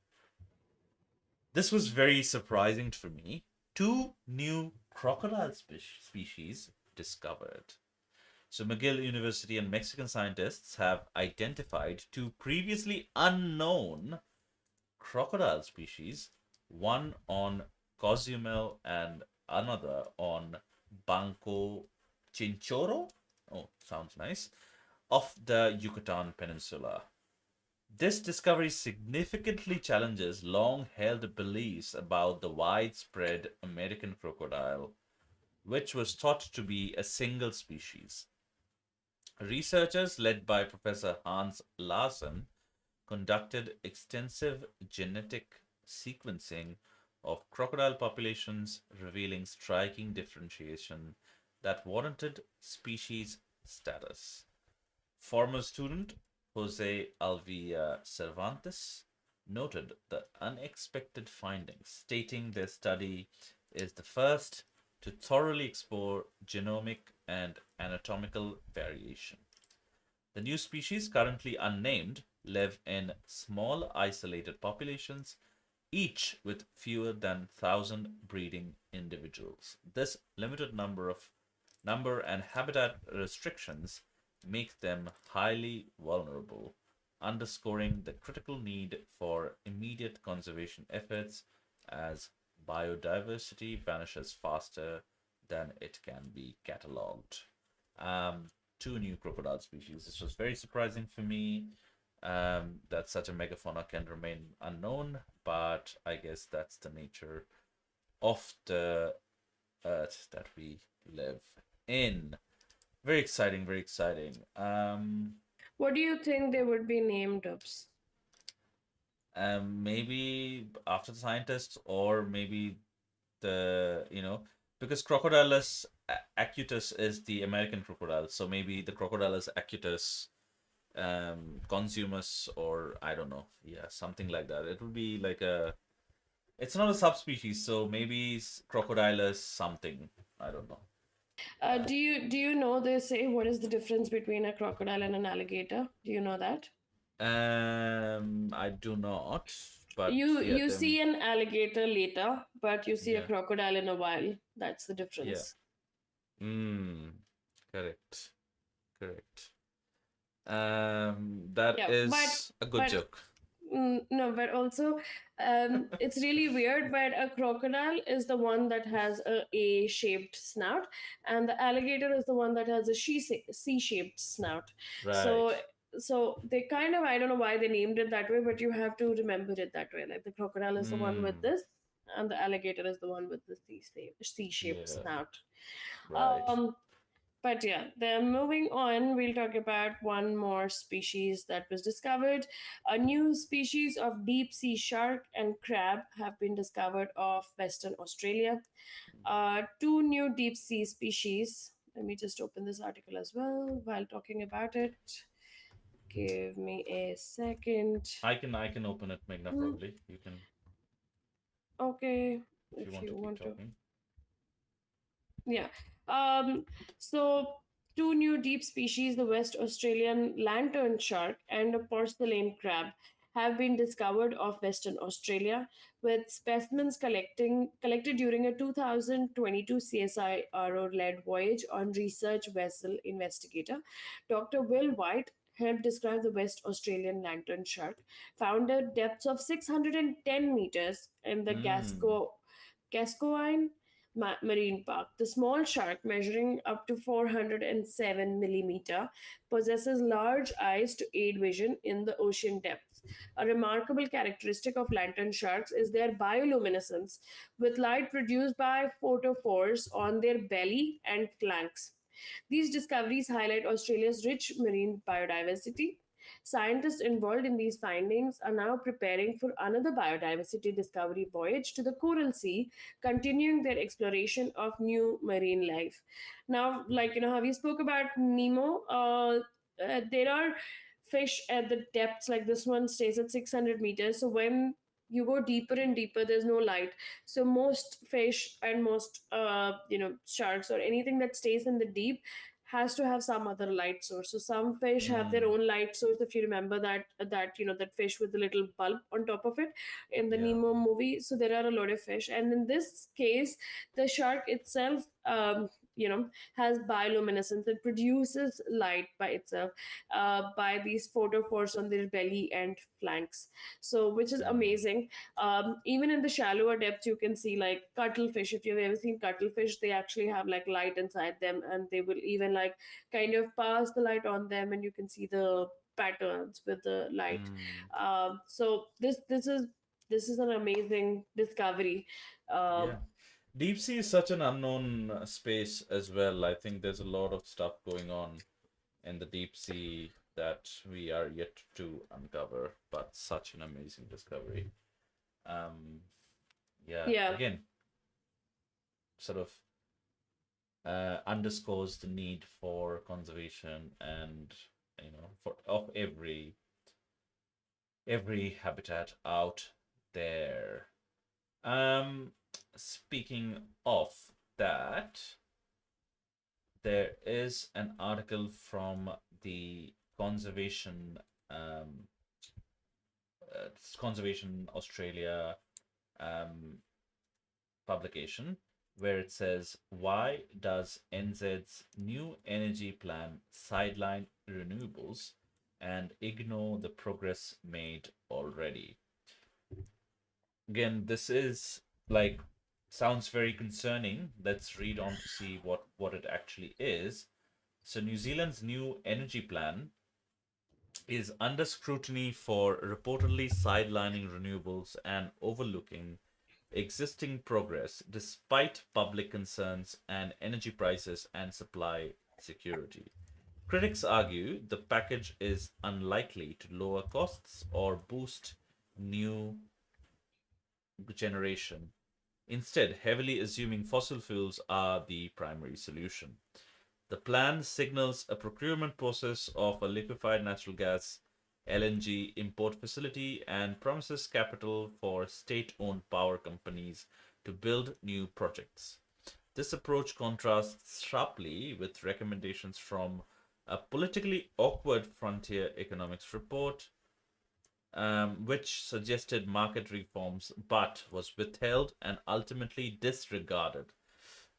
This was very surprising for me. Two new crocodile species discovered. So, McGill University and Mexican scientists have identified two previously unknown crocodile species, one on Cozumel and another on Banco Chinchorro. Oh, sounds nice. Of the Yucatan Peninsula. This discovery significantly challenges long held beliefs about the widespread American crocodile, which was thought to be a single species. Researchers led by Professor Hans Larsen conducted extensive genetic sequencing of crocodile populations, revealing striking differentiation that warranted species status. Former student Jose Alvia Cervantes noted the unexpected findings, stating their study is the first to thoroughly explore genomic and anatomical variation. The new species, currently unnamed, live in small isolated populations each with fewer than 1,000 breeding individuals. This limited number and habitat restrictions make them highly vulnerable, underscoring the critical need for immediate conservation efforts as biodiversity vanishes faster than it can be catalogued. Um, Two new crocodile species. This was very surprising for me, that such a megafauna can remain unknown, but I guess that's the nature of the earth that we live in. Very exciting, very exciting. What do you think they would be named, Ups? Maybe after the scientists, or maybe because Crocodilus acutus is the American crocodile, so maybe the Crocodilus acutus consumus, or I don't know, yeah, something like that. It would be like a, it's not a subspecies, so maybe Crocodilus something, I don't know. uh, Do you know they say what is the difference between a crocodile and an alligator? Do you know that? I do not, but You yeah, you them, see an alligator later, but you see a yeah, crocodile in a while. That's the yeah. difference. Mm, correct, correct. That Yeah, is a good but joke. no, but also it's really weird. But a crocodile is the one that has a A-shaped snout, and the alligator is the one that has a C-shaped snout. Right. So they kind of, I don't know why they named it that way, but you have to remember it that way. Like the crocodile is the one with Hmm. this, and the alligator is the one with the C-shaped Yeah. snout. Right. Um, but yeah, then moving on, we'll talk about one more species that was discovered. A new species of deep sea shark and crab have been discovered off Western Australia. Two new deep sea species. Let me just open this article as well while talking about it. Give me a second. I can open it, Meghna, Hmm, probably. You can, okay, if you if want to you keep want to. talking. Yeah. So two new deep species, the West Australian lantern shark and a porcelain crab, have been discovered off Western Australia, with specimens collected during a 2022 CSIRO-led voyage on research vessel investigator. Dr. Will White helped describe the West Australian lantern shark, found at depths of 610 meters in the Hmm. Gascoyne Marine Park. The small shark, measuring up to 407 millimeter, possesses large eyes to aid vision in the ocean depths. A remarkable characteristic of lantern sharks is their bioluminescence, with light produced by photophores on their belly and flanks. These discoveries highlight Australia's rich marine biodiversity. Scientists involved in these findings are now preparing for another biodiversity discovery voyage to the Coral Sea, continuing their exploration of new marine life. Now, like how we spoke about Nemo, there are fish at the depths, like this one stays at 600 meters. So when you go deeper and deeper, there's no light. So most fish and most sharks or anything that stays in the deep has to have some other light source. So some fish have their Hmm. own light source. If you remember that fish with the little bulb on top of it in the Yeah. Nemo movie. So there are a lot of fish, and in this case, the shark itself, has bioluminescence. It produces light by itself, by these photophores on their belly and flanks. So which is Hmm. amazing. Even in the shallower depths, you can see like cuttlefish. If you've ever seen cuttlefish, they actually have like light inside them, and they will even like kind of pass the light on them, and you can see the patterns with the light. Hmm. So this is an amazing discovery. Um, Yeah. Deep sea is such an unknown space as well. I think there's a lot of stuff going on in the deep sea that we are yet to uncover, but such an amazing discovery. Um, yeah, yeah, again, sort of underscores the need for conservation and for of every habitat out there. Um, Speaking of that, there is an article from the um, Conservation Australia um, publication where it says, "Why does NZ's new energy plan sideline renewables and ignore the progress made already?" Again, this is like sounds very concerning. Let's read on to see what it actually is. So New Zealand's new energy plan is under scrutiny for reportedly sidelining renewables and overlooking existing progress despite public concerns and energy prices and supply security. Critics argue the package is unlikely to lower costs or boost new generation, instead, heavily assuming fossil fuels are the primary solution. The plan signals a procurement process of a liquefied natural gas LNG import facility and promises capital for state owned power companies to build new projects. This approach contrasts sharply with recommendations from a politically awkward Frontier Economics report, which suggested market reforms but was withheld and ultimately disregarded.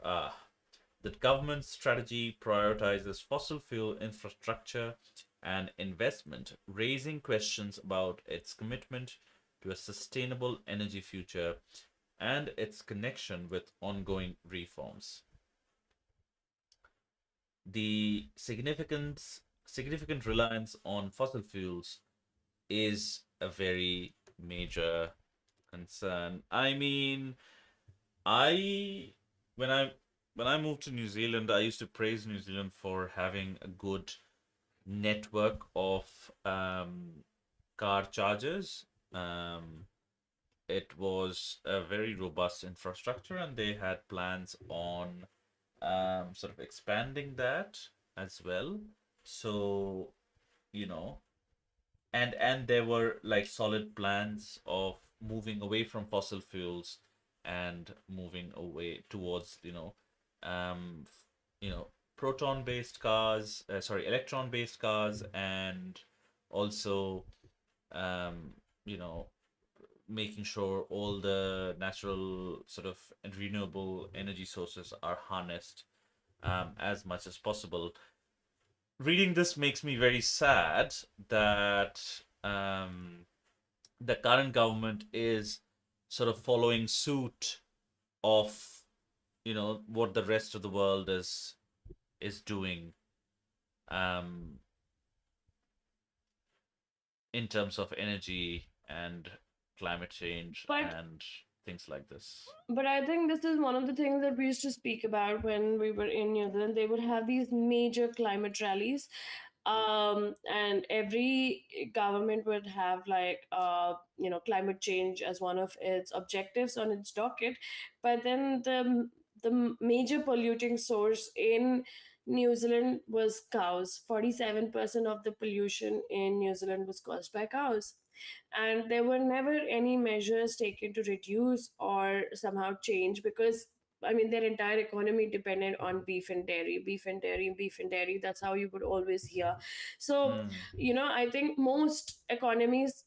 Uh, the government's strategy prioritizes fossil fuel infrastructure and investment, raising questions about its commitment to a sustainable energy future and its connection with ongoing reforms. The significant reliance on fossil fuels is a very major concern. I mean, I when I when I moved to New Zealand, I used to praise New Zealand for having a good network of car chargers. Um, it was a very robust infrastructure, and they had plans on sort of expanding that as well. So, you know, and there were like solid plans of moving away from fossil fuels and moving away towards um you know proton based cars, sorry, electron based cars, and also um you know making sure all the natural sort of and renewable energy sources are harnessed as much as possible. Reading this makes me very sad that the current government is sort of following suit of what the rest of the world is doing um in terms of energy and climate change But and things like this. But I think this is one of the things that we used to speak about when we were in New Zealand. They would have these major climate rallies, and every government would have like climate change as one of its objectives on its docket. But then the major polluting source in New Zealand was cows. 47% of the pollution in New Zealand was caused by cows, and there were never any measures taken to reduce or somehow change, because I mean their entire economy depended on beef and dairy, beef and dairy, beef and dairy. That's how you would always hear. So Hmm. I think most economies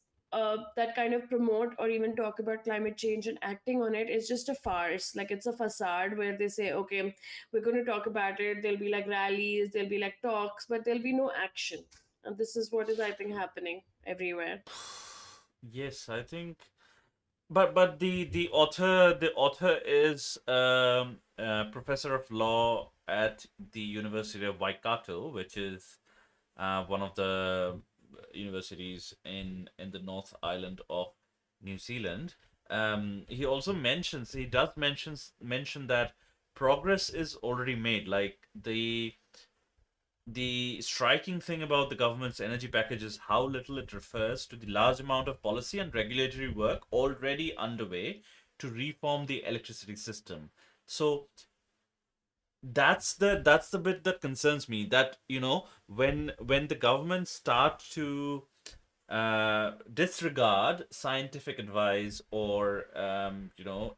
that kind of promote or even talk about climate change and acting on it is just a farce. Like it's a facade where they say, okay, we're going to talk about it. There'll be like rallies, there'll be like talks, but there'll be no action. And this is what is, I think, happening everywhere. Yes, I think, but the author is professor of law at the University of Waikato, which is one of the universities in the North Island of New Zealand. He does mention that progress is already made. Like the striking thing about the government's energy package is how little it refers to the large amount of policy and regulatory work already underway to reform the electricity system. So that's the bit that concerns me, that when the government start to disregard scientific advice or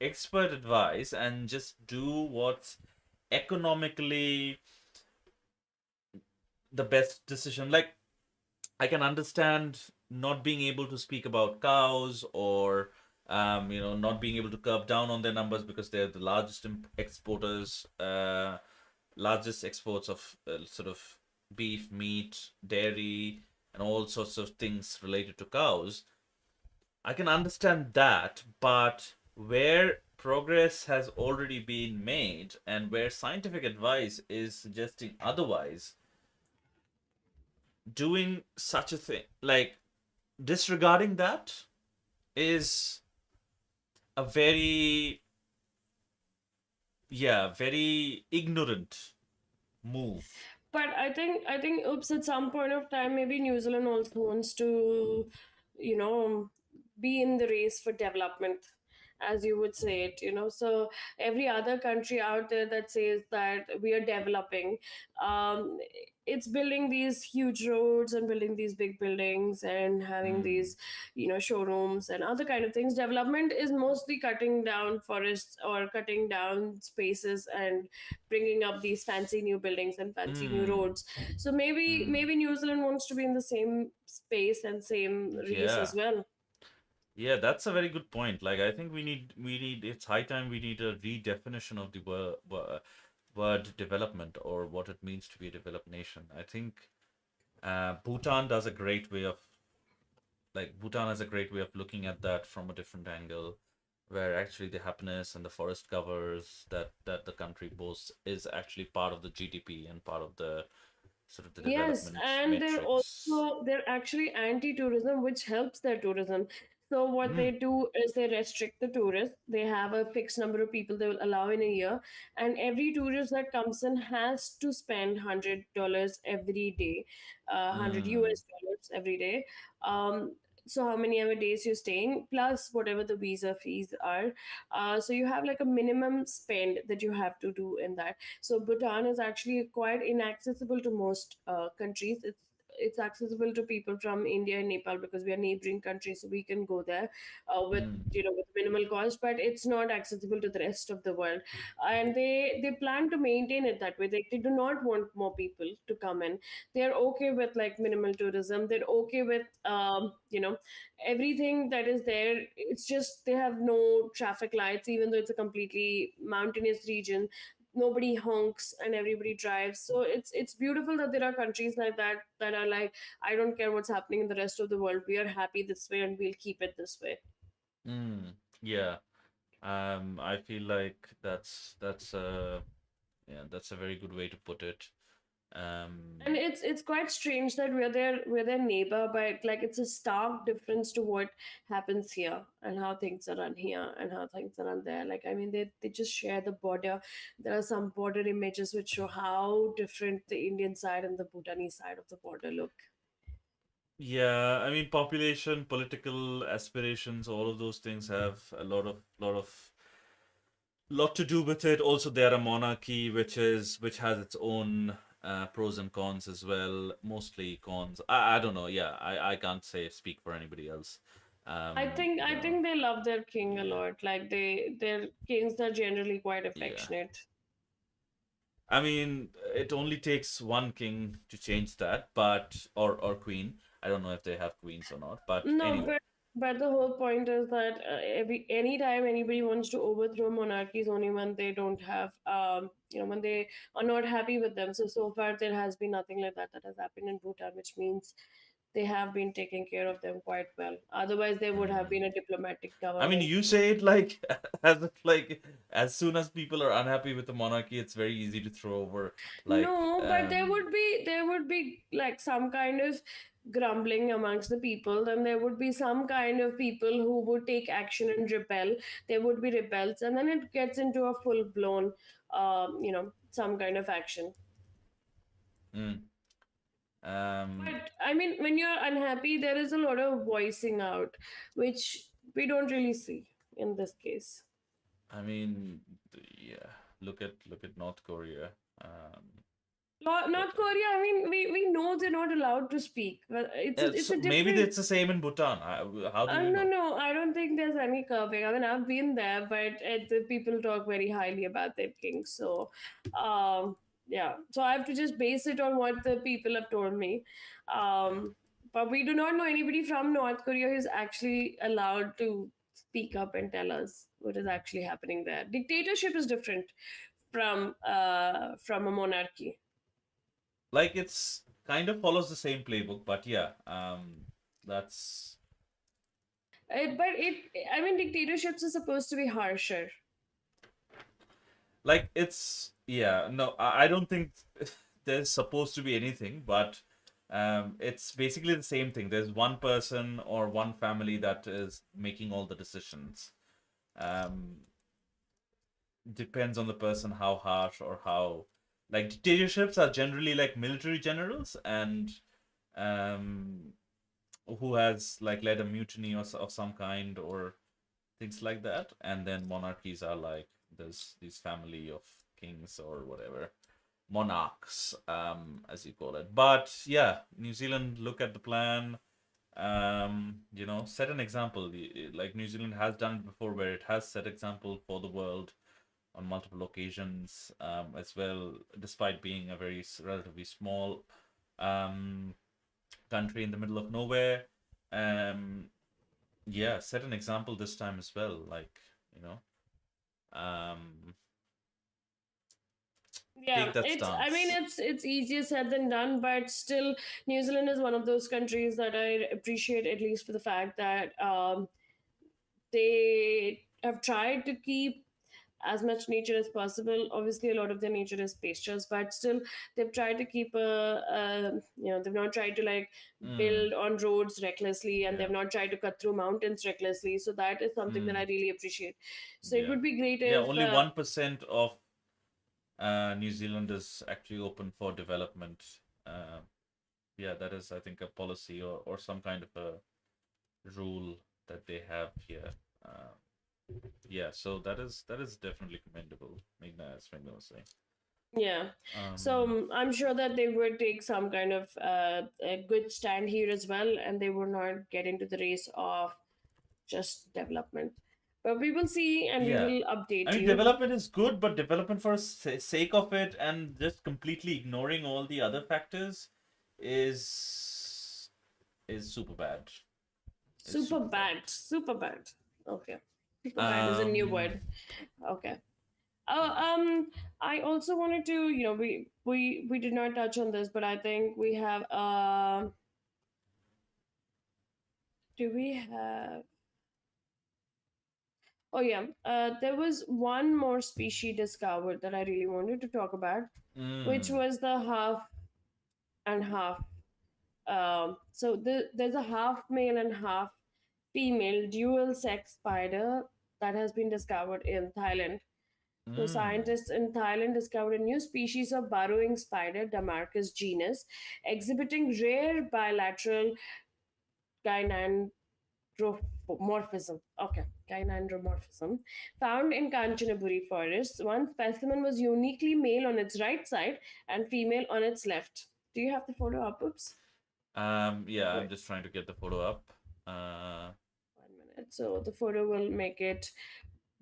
expert advice and just do what's economically the best decision. Like, I can understand not being able to speak about cows or not being able to curb down on their numbers because they're the largest exporters, largest exports of sort of beef, meat, dairy, and all sorts of things related to cows. I can understand that, but where progress has already been made and where scientific advice is suggesting otherwise, doing such a thing, like disregarding that, is a very, yeah, very ignorant move. But I think oops, at some point of time maybe New Zealand also wants to, you know, be in the race for development, as you would say it, you know. So every other country out there that says that we are developing, um, it's building these huge roads and building these big buildings and having Hmm. these, you know, showrooms and other kind of things. Development is mostly cutting down forests or cutting down spaces and bringing up these fancy new buildings and fancy new Hmm. roads. So maybe Hmm. New Zealand wants to be in the same space and same race as Yeah. well. Yeah, that's a very good point. Like, I think we need it's high time we need a redefinition of the word development or what it means to be a developed nation. I think Bhutan does a great way of Bhutan has a great way of looking at that from a different angle, where actually the happiness and the forest covers that the country boasts is actually part of the GDP and part of the sort of the Yes, development and metrics. they're actually anti-tourism, which helps their tourism. So what they Mm. do is they restrict the tourists. They have a fixed number of people they will allow in a year, and every tourist that comes in has to spend $100 every day, 100 Mm. US dollars every day. So how many ever days you're staying, plus whatever the visa fees are. So you have like a minimum spend that you have to do in that. So Bhutan is actually quite inaccessible to most countries. It's accessible to people from India and Nepal because we are neighboring countries, so we can go there with, Mm. you know, with minimal cost. But it's not accessible to the rest of the world, and they plan to maintain it that way. They do not want more people to come in. They're okay with like minimal tourism. They're okay with you know, everything that is there. It's just they have no traffic lights, even though it's a completely mountainous region. Nobody honks and everybody drives. So it's beautiful that there are countries like that that are like, I don't care what's happening in the rest of the world, we are happy this way and we'll keep it this way. Mm. Yeah. I feel like that's a very good way to put it. And Um, it's quite strange that we're their neighbor, but like it's a stark difference to what happens here and how things are run here and how things are run there. Like, I mean, they just share the border. There are some border images which show how different the Indian side and the Bhutanese side of the border look. yeah, I mean, population, political aspirations, all of those things have a lot to do with it. Also, they're a monarchy, which has its own pros and cons as well. Mostly cons. I don't know. Yeah, I can't say speak for anybody else. I think You I know, think they love their king a yeah, lot. Like their kings are generally quite yeah. affectionate. I mean, it only takes one king to change that, but or queen. I don't know if they have queens or not, but No, anyway. but the whole point is that anytime anybody wants to overthrow monarchies, only when they don't have you know, when they are not happy with them. So far there has been nothing like that that has happened in Bhutan, which means they have been taking care of them quite well. Otherwise, there would have Hmm. been a diplomatic I mean, government. you say it like as if like as soon as people are unhappy with the monarchy, it's very easy to throw over like No, but there would be like some kind of grumbling amongst the people. Then there would be some kind of people who would take action and rebel. There would be rebels, and then it gets into a full blown, you know, some kind of action. mm, um But I mean, when you're unhappy, there is a lot of voicing out, which we don't really see in this case. I mean yeah, look at North Korea. North Korea, I mean, we know they're not allowed to speak. But it's So a maybe different. it's the same in Bhutan. How do you No, know? no, I don't think there's any curbing. I mean, I've been there, but the people talk very highly about their king. So, um, yeah. So I have to just base it on what the people have told me. Yeah. But we do not know anybody from North Korea who's actually allowed to. speak up and tell us what is actually happening there. Dictatorship is different from a monarchy. Like it's kind of follows the same playbook, but yeah, that's I mean, dictatorships are supposed to be harsher. like it's yeah. No, I don't think there's supposed to be anything, but it's basically the same thing. There's one person or one family that is making all the decisions. Um, Depends on the person how harsh or how like dictatorships are generally like military generals and um who has like led a mutiny of some kind or things like that, and then monarchies are like there's these family of kings or whatever, monarchs as you call it. But yeah, New Zealand, look at the plan, set an example. Like New Zealand has done it before where it has set example for the world on multiple occasions, as well, despite being a very relatively small um, country in the middle of nowhere. Um, yeah, set an example this time as well. Like, you know, um, Yeah, take that I mean, stance. it's easier said than done, but still, New Zealand is one of those countries that I appreciate, at least for the fact that they have tried to keep as much nature as possible. Obviously, a lot of their nature is pastures, but still, they've tried to keep they've not tried to like Mm, build on roads recklessly, and yeah, they've not tried to cut through mountains recklessly. So that is something that I mm, really appreciate. So it yeah, would be great yeah. if Only 1% of New Zealand is actually open for development. Uh, yeah, that is, I think, a policy or some kind of a rule that they have here. Uh, yeah, so that is definitely commendable. Magna, as Magna was saying. Yeah. So Um, I'm sure that they would take some kind of a good stand here as well, and they would not get into the race of just development. But we will see, and we yeah, will I update mean, you. development is good, but development for sake of it and just completely ignoring all the other factors is is super bad. Is Super super bad. bad. Super bad. Okay. Super bad is a new Um, word. Okay. Oh, yeah. I also wanted to, we did not touch on this, but I think we have. Do we have? Oh yeah, there was one more species discovered that I really wanted to talk about, which Mm, was the half and half. There's a half male and half female dual sex spider that has been discovered in Thailand. So mm, scientists in Thailand discovered a new species of burrowing spider, Damarcus genus, exhibiting rare bilateral gynandromorphism. Okay, gynandromorphism found in Kanchanaburi forests. One specimen was uniquely male on its right side and female on its left. Do you have the photo up? Oops. yeah, I'm Wait, just trying to get the photo up. Uh, 1 minute. So the photo will make it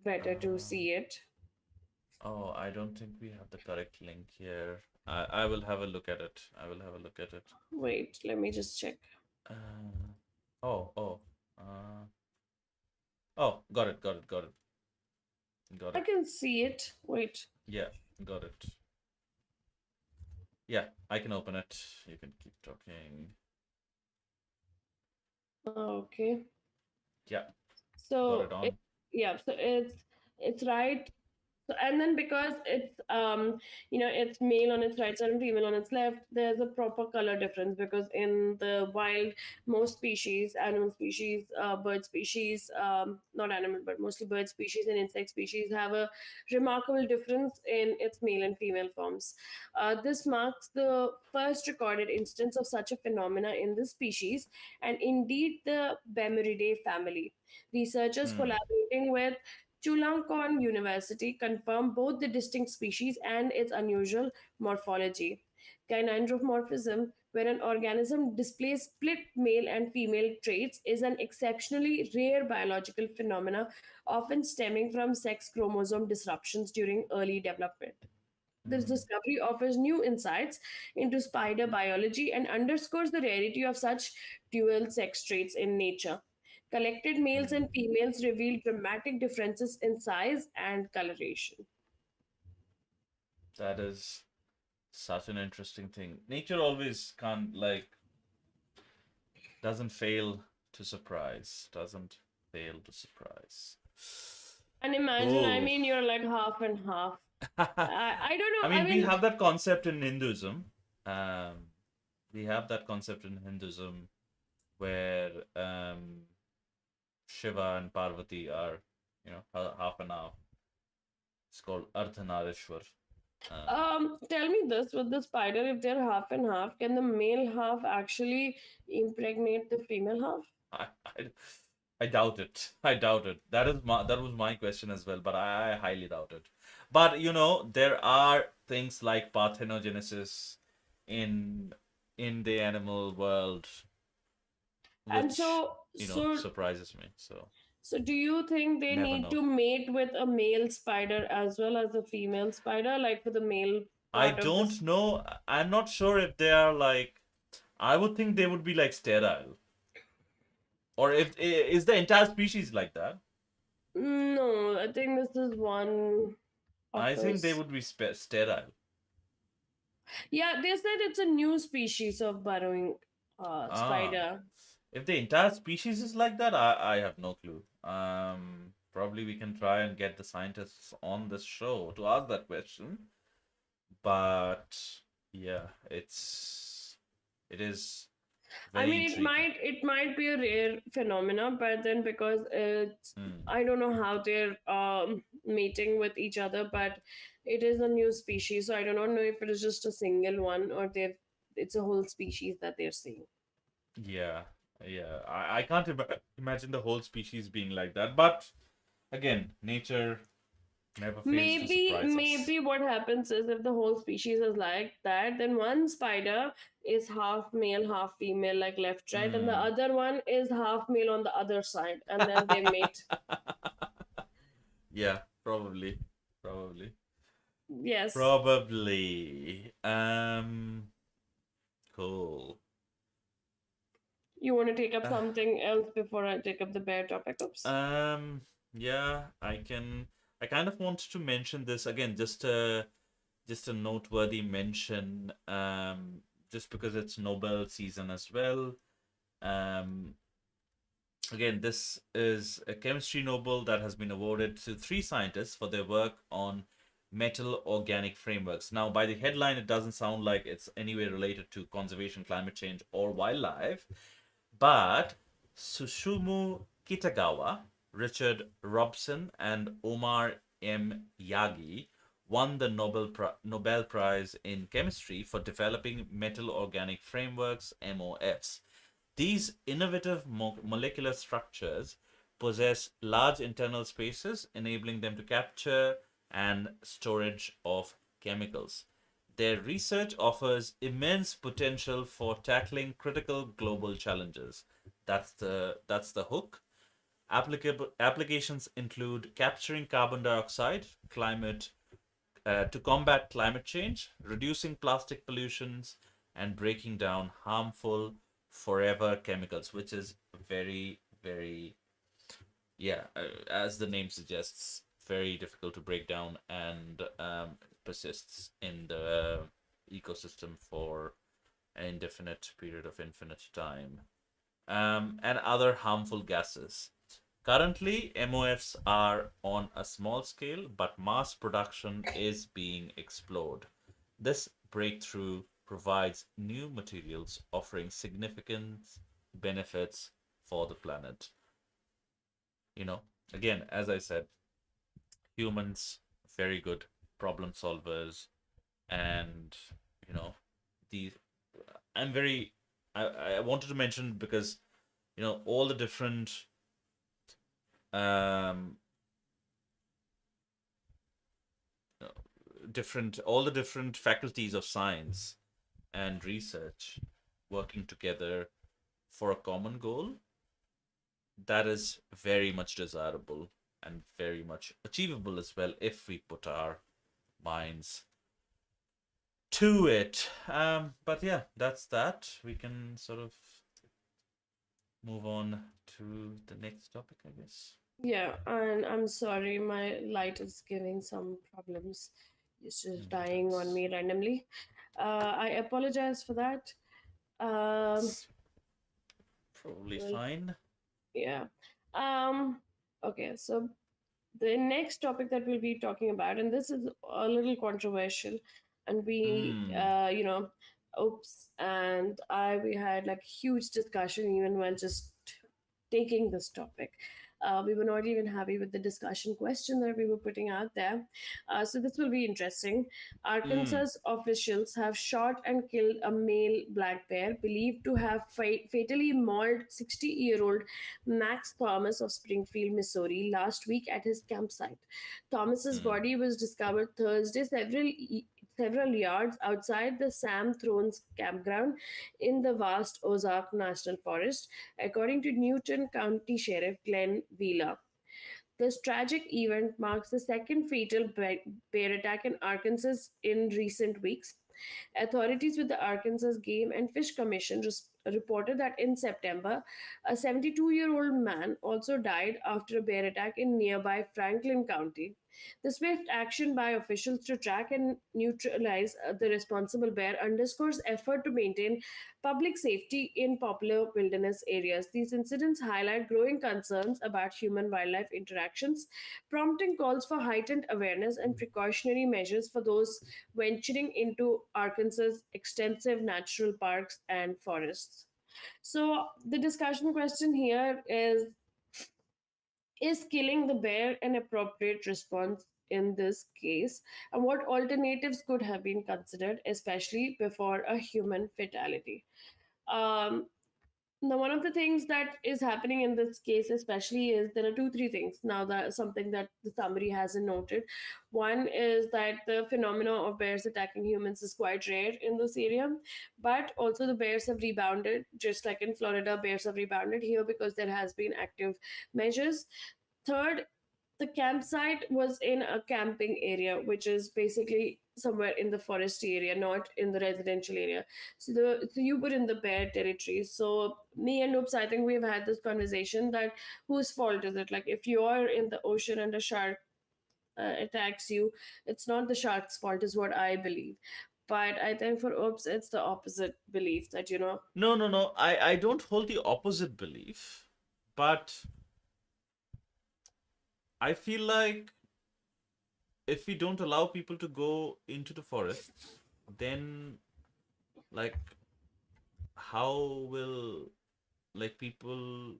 better to uh, see it. oh, I don't think we have the correct link here. I will have a look at it. I will have a look at it. Wait, let me just check. Uh, oh, oh, uh, oh, got it, got it, got it, got I it. can see it. Wait. Yeah, got it. Yeah, I can open it. You can keep talking. Okay. Yeah, got So it it, on. yeah, so it's right. So, and then because it's male on its right side and female on its left, there's a proper color difference because in the wild, most species, animal species, bird species, not animal, but mostly bird species and insect species have a remarkable difference in its male and female forms. This marks the first recorded instance of such a phenomena in this species and indeed the Bemeridae family. Researchers Hmm. collaborating with Chulalongkorn University confirmed both the distinct species and its unusual morphology. Gynandromorphism, where an organism displays split male and female traits, is an exceptionally rare biological phenomena, often stemming from sex chromosome disruptions during early development. This Hmm. discovery offers new insights into spider biology and underscores the rarity of such dual sex traits in nature. Collected males and Hmm. females reveal dramatic differences in size and coloration. That is such an interesting thing. Nature always can't like doesn't fail to surprise. Doesn't fail to surprise. And imagine, I Cool. mean, you're like half and half. I don't I know. I mean, we mean, have that concept in Hinduism. Um, we have that concept in Hinduism where Shiva and Parvati are, half and half. It's called Ardhanarishwar. Um, tell me this with the spider, if they're half and half, can the male half actually impregnate the female half? I, I, I doubt it. I doubt it. That was my question as well, but I highly doubt it. But there are things like parthenogenesis in in the animal world, And which so, so, surprises me. So so do you think they never need know. to mate with a male spider as well as a female spider, like for the male I part of don't this? know. I'm not sure if they are like. I would think they would be like sterile, or if is the entire species like that. No, I think this is one I think they occurs. would be sterile. Yeah, they said it's a new species of burrowing Ah, spider. if the entire species is like that, I have no clue. Probably we can try and get the scientists on this show to ask that question. But yeah, it is I very mean, it intriguing. might it might be a rare phenomena, but then because it's Hmm. I don't know how they're mating with each other, but it is a new species, so I do not know if it is just a single one or they've it's a whole species that they're seeing. Yeah, yeah. I can't imagine the whole species being like that. But again, nature never fails to surprise us. Maybe what happens is if the whole species is like that, then one spider is half male, half female, like left, right, and the Hmm. other one is half male on the other side, and then they mate. Yeah, probably. Probably. Yes. Probably. Cool. You want to take up Uh, something else before I take up the bear topic? Oops. um, yeah, I can. I kind of wanted to mention this again, just a noteworthy mention. Just because it's Nobel season as well. Um, Again, this is a chemistry Nobel that has been awarded to three scientists for their work on metal organic frameworks. Now, by the headline, it doesn't sound like it's anywhere related to conservation, climate change, or wildlife, but Susumu Kitagawa, Richard Robson, and Omar M. Yagi won the Nobel Prize in Chemistry for developing metal organic frameworks, MOFs. These innovative molecular structures possess large internal spaces, enabling them to capture and storage of chemicals. Their research offers immense potential for tackling critical global challenges. That's the hook. Applicable applications include capturing carbon dioxide, climate to combat climate change, reducing plastic pollutions, and breaking down harmful forever chemicals, which is very, very, yeah, as the name suggests, very difficult to break down and persists in the ecosystem for an indefinite period of infinite time, and other harmful gases. Currently, MOFs are on a small scale, but mass production is being explored. This breakthrough provides new materials offering significant benefits for the planet. You know, again, as I said, humans, very good problem solvers, and, you know, these, I'm very, I wanted to mention because, all the um, all the different faculties of science and research working together for a common goal, that is very much desirable and very much achievable as well if we put our minds to it. But yeah, that's that. We can sort of move on to the next topic, I guess. Yeah, and I'm sorry, my light is giving some problems. It's just No, dying on that's me randomly. I apologize for that. Um, that's probably well, fine. yeah. Um, okay, so the next topic that we'll be talking about, and this is a little controversial, and Hmm. oops, and we had like huge discussion even while just taking this topic. We were not even happy with the discussion question that we were putting out there. So this will be interesting. Hmm. Arkansas officials have shot and killed a male black bear believed to have fatally mauled 60-year-old Max Thomas of Springfield, Missouri, last week at his campsite. Thomas's Hmm. body was discovered Thursday several yards outside the Sam Thrones campground in the vast Ozark National Forest, according to Newton County Sheriff Glenn Wheeler. This tragic event marks the second fatal bear attack in Arkansas in recent weeks. Authorities with the Arkansas Game and Fish Commission reported that in September, a 72-year-old man also died after a bear attack in nearby Franklin County. The swift action by officials to track and neutralize the responsible bear underscores effort to maintain public safety in popular wilderness areas. These incidents highlight growing concerns about human wildlife interactions, prompting calls for heightened awareness and precautionary measures for those venturing into Arkansas's extensive natural parks and forests. So, the discussion question here is killing the bear an appropriate response in this case? And what alternatives could have been considered, especially before a human fatality? Um, Now, one of the things that is happening in this case, especially, is there are two, three things now that something that the summary hasn't noted. One is that the phenomena of bears attacking humans is quite rare in this area, but also the bears have rebounded, just like in Florida, bears have rebounded here because there has been active measures. Third, the campsite was in a camping area, which is basically somewhere in the forest area, not in the residential area. So you were in the bear territory. So me and Oops, I think we've had this conversation that whose fault is it? Like if you're in the ocean and a shark attacks you, it's not the shark's fault, is what I believe. But I think for Oops, it's the opposite belief that No, no, no. I don't hold the opposite belief, but I feel like if we don't allow people to go into the forests, then like how will like people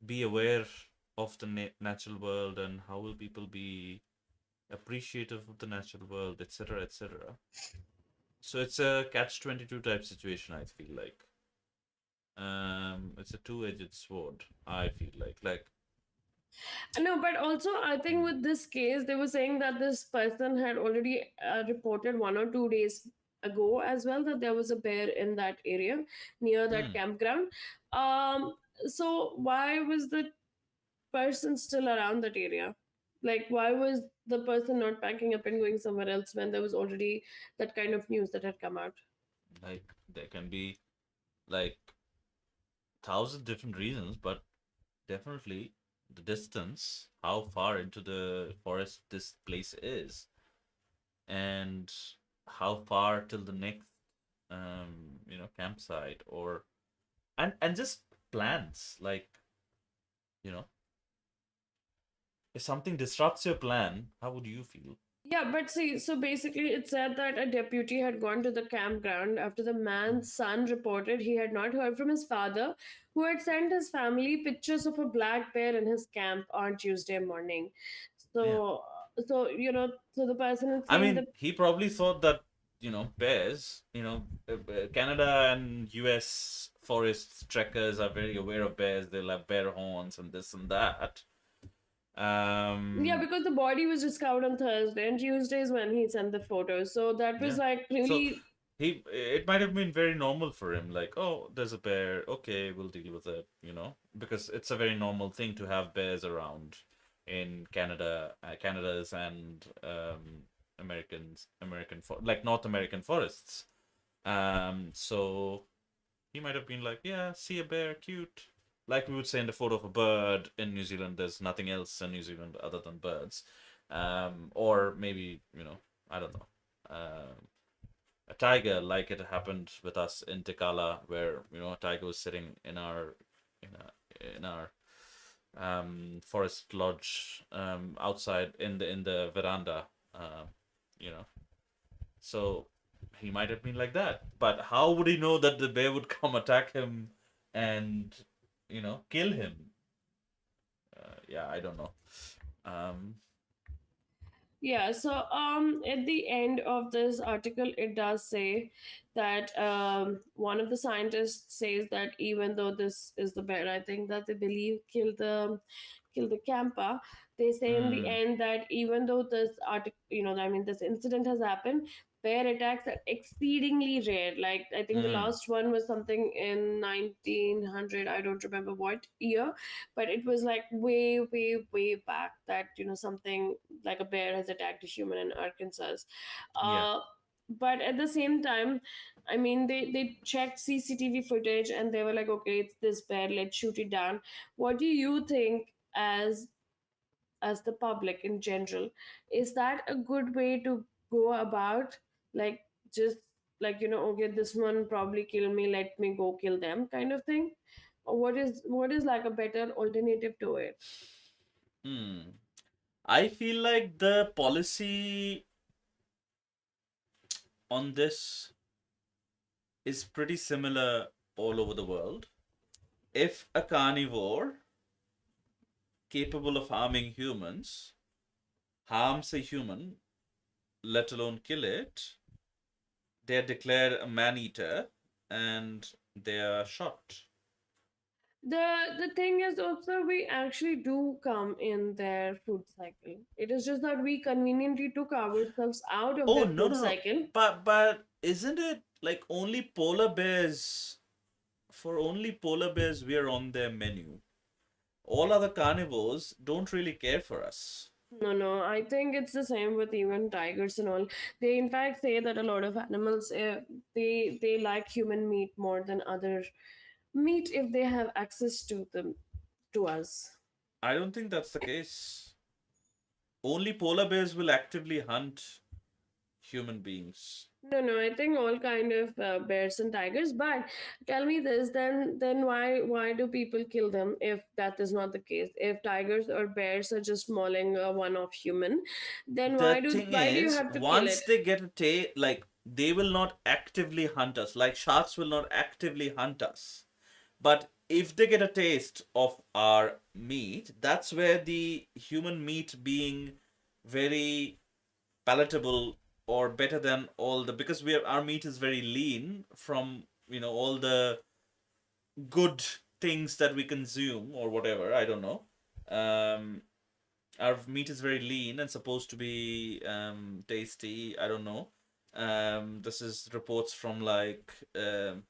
be aware of the natural world, and how will people be appreciative of the natural world, etc., etc. So it's a catch 22 type situation, I feel like. It's a two-edged sword, I feel like. No, but also I think Hmm. with this case, they were saying that this person had already reported 1 or 2 days ago as well that there was a bear in that area near that Hmm. campground. Um, so why was the person still around that area? Like, why was the person not packing up and going somewhere else when there was already that kind of news that had come out? Like there can be like thousand different reasons, but definitely the distance, how far into the forest this place is, and how far till the next campsite, or and just plans, like, you know if something disrupts your plan, how would you feel? Yeah, but see, so basically, it said that a deputy had gone to the campground after the man's son reported he had not heard from his father, who had sent his family pictures of a black bear in his camp on Tuesday morning. Yeah. So the person is I saying mean, that, he probably thought that, bears, Canada and US forest trekkers are very aware of bears. They'll have bear horns and this and that. yeah, Um, because the body was discovered on Thursday and Tuesday is when he sent the photos. So that was yeah. like So really, it might have been very normal for him, like, oh, there's a bear, okay, we'll deal with it, because it's a very normal thing to have bears around in Canada, Canada's and American like North American forests. So he might have been like, yeah, see a bear, cute. Like we would say in the photo of a bird in New Zealand, there's nothing else in New Zealand other than birds. Or maybe, I don't know. A tiger, like it happened with us in Tikala, where, a tiger was sitting in our forest lodge outside in the veranda. You know, so he might have been like that. But how would he know that the bear would come attack him and kill him? Yeah, I don't know. Um, Yeah, so at the end of this article, it does say that one of the scientists says that even though this is the bear, I think that they believe killed the camper. They say in the mm, end that even though this I mean, this incident has happened, bear attacks are exceedingly rare. Like I think the mm, last one was something in 1900. I don't remember what year, but it was like way, way, way back that something like a bear has attacked a human in Arkansas. yeah. Uh, but at the same time, I mean, they checked CCTV footage and they were like, okay, it's this bear, let's shoot it down. What do you think as the public in general? Is that a good way to go about, like, just like okay, this one probably kill me, let me go kill them, kind of thing? Or what is like a better alternative to it? Hmm. I feel like the policy on this is pretty similar all over the world. If a carnivore capable of harming humans harms a human, let alone kill it, they are declared a man eater and they are shot. The thing is also, we actually do come in their food cycle. It is just that we conveniently took ourselves out of Oh, their no, food no, no. cycle. But isn't it like only polar bears? For only polar bears, we are on their menu. All other carnivores don't really care for us. No, no, I think it's the same with even tigers and all. They in fact say that a lot of animals, they like human meat more than other meat if they have access to them, to us. I don't think that's the case. Only polar bears will actively hunt human beings. No, no, I think all kind of bears and tigers. But tell me this, then why do people kill them if that is not the case? If tigers or bears are just mauling one of human, then The thing why do you is, have to kill once it? they get a taste, like they will not actively hunt us. Like sharks will not actively hunt us. But if they get a taste of our meat, that's where the human meat being very palatable or better than all the, because our meat is very lean from all the good things that we consume or whatever, I don't know. um our meat is very lean and supposed to be tasty, I don't know. This is reports from like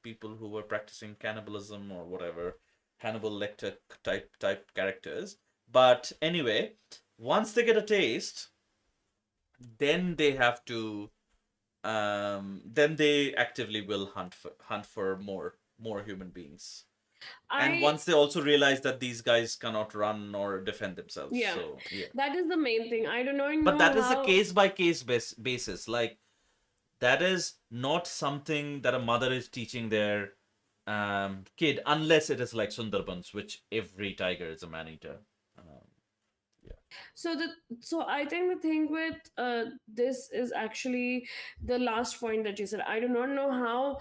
people who were practicing cannibalism or whatever, Hannibal Lecter type characters. But anyway, once they get a taste, then they have to then they actively will hunt for more human beings. And I once they also realize that these guys cannot run or defend themselves, Yeah, so yeah. that is the main thing. I do not But know that is a how. case by case basis. Like that is not something that a mother is teaching their kid, unless it is like Sundarbans, which every tiger is a man eater. um, yeah. So the so I think the thing with this is actually the last point that you said. I do not know how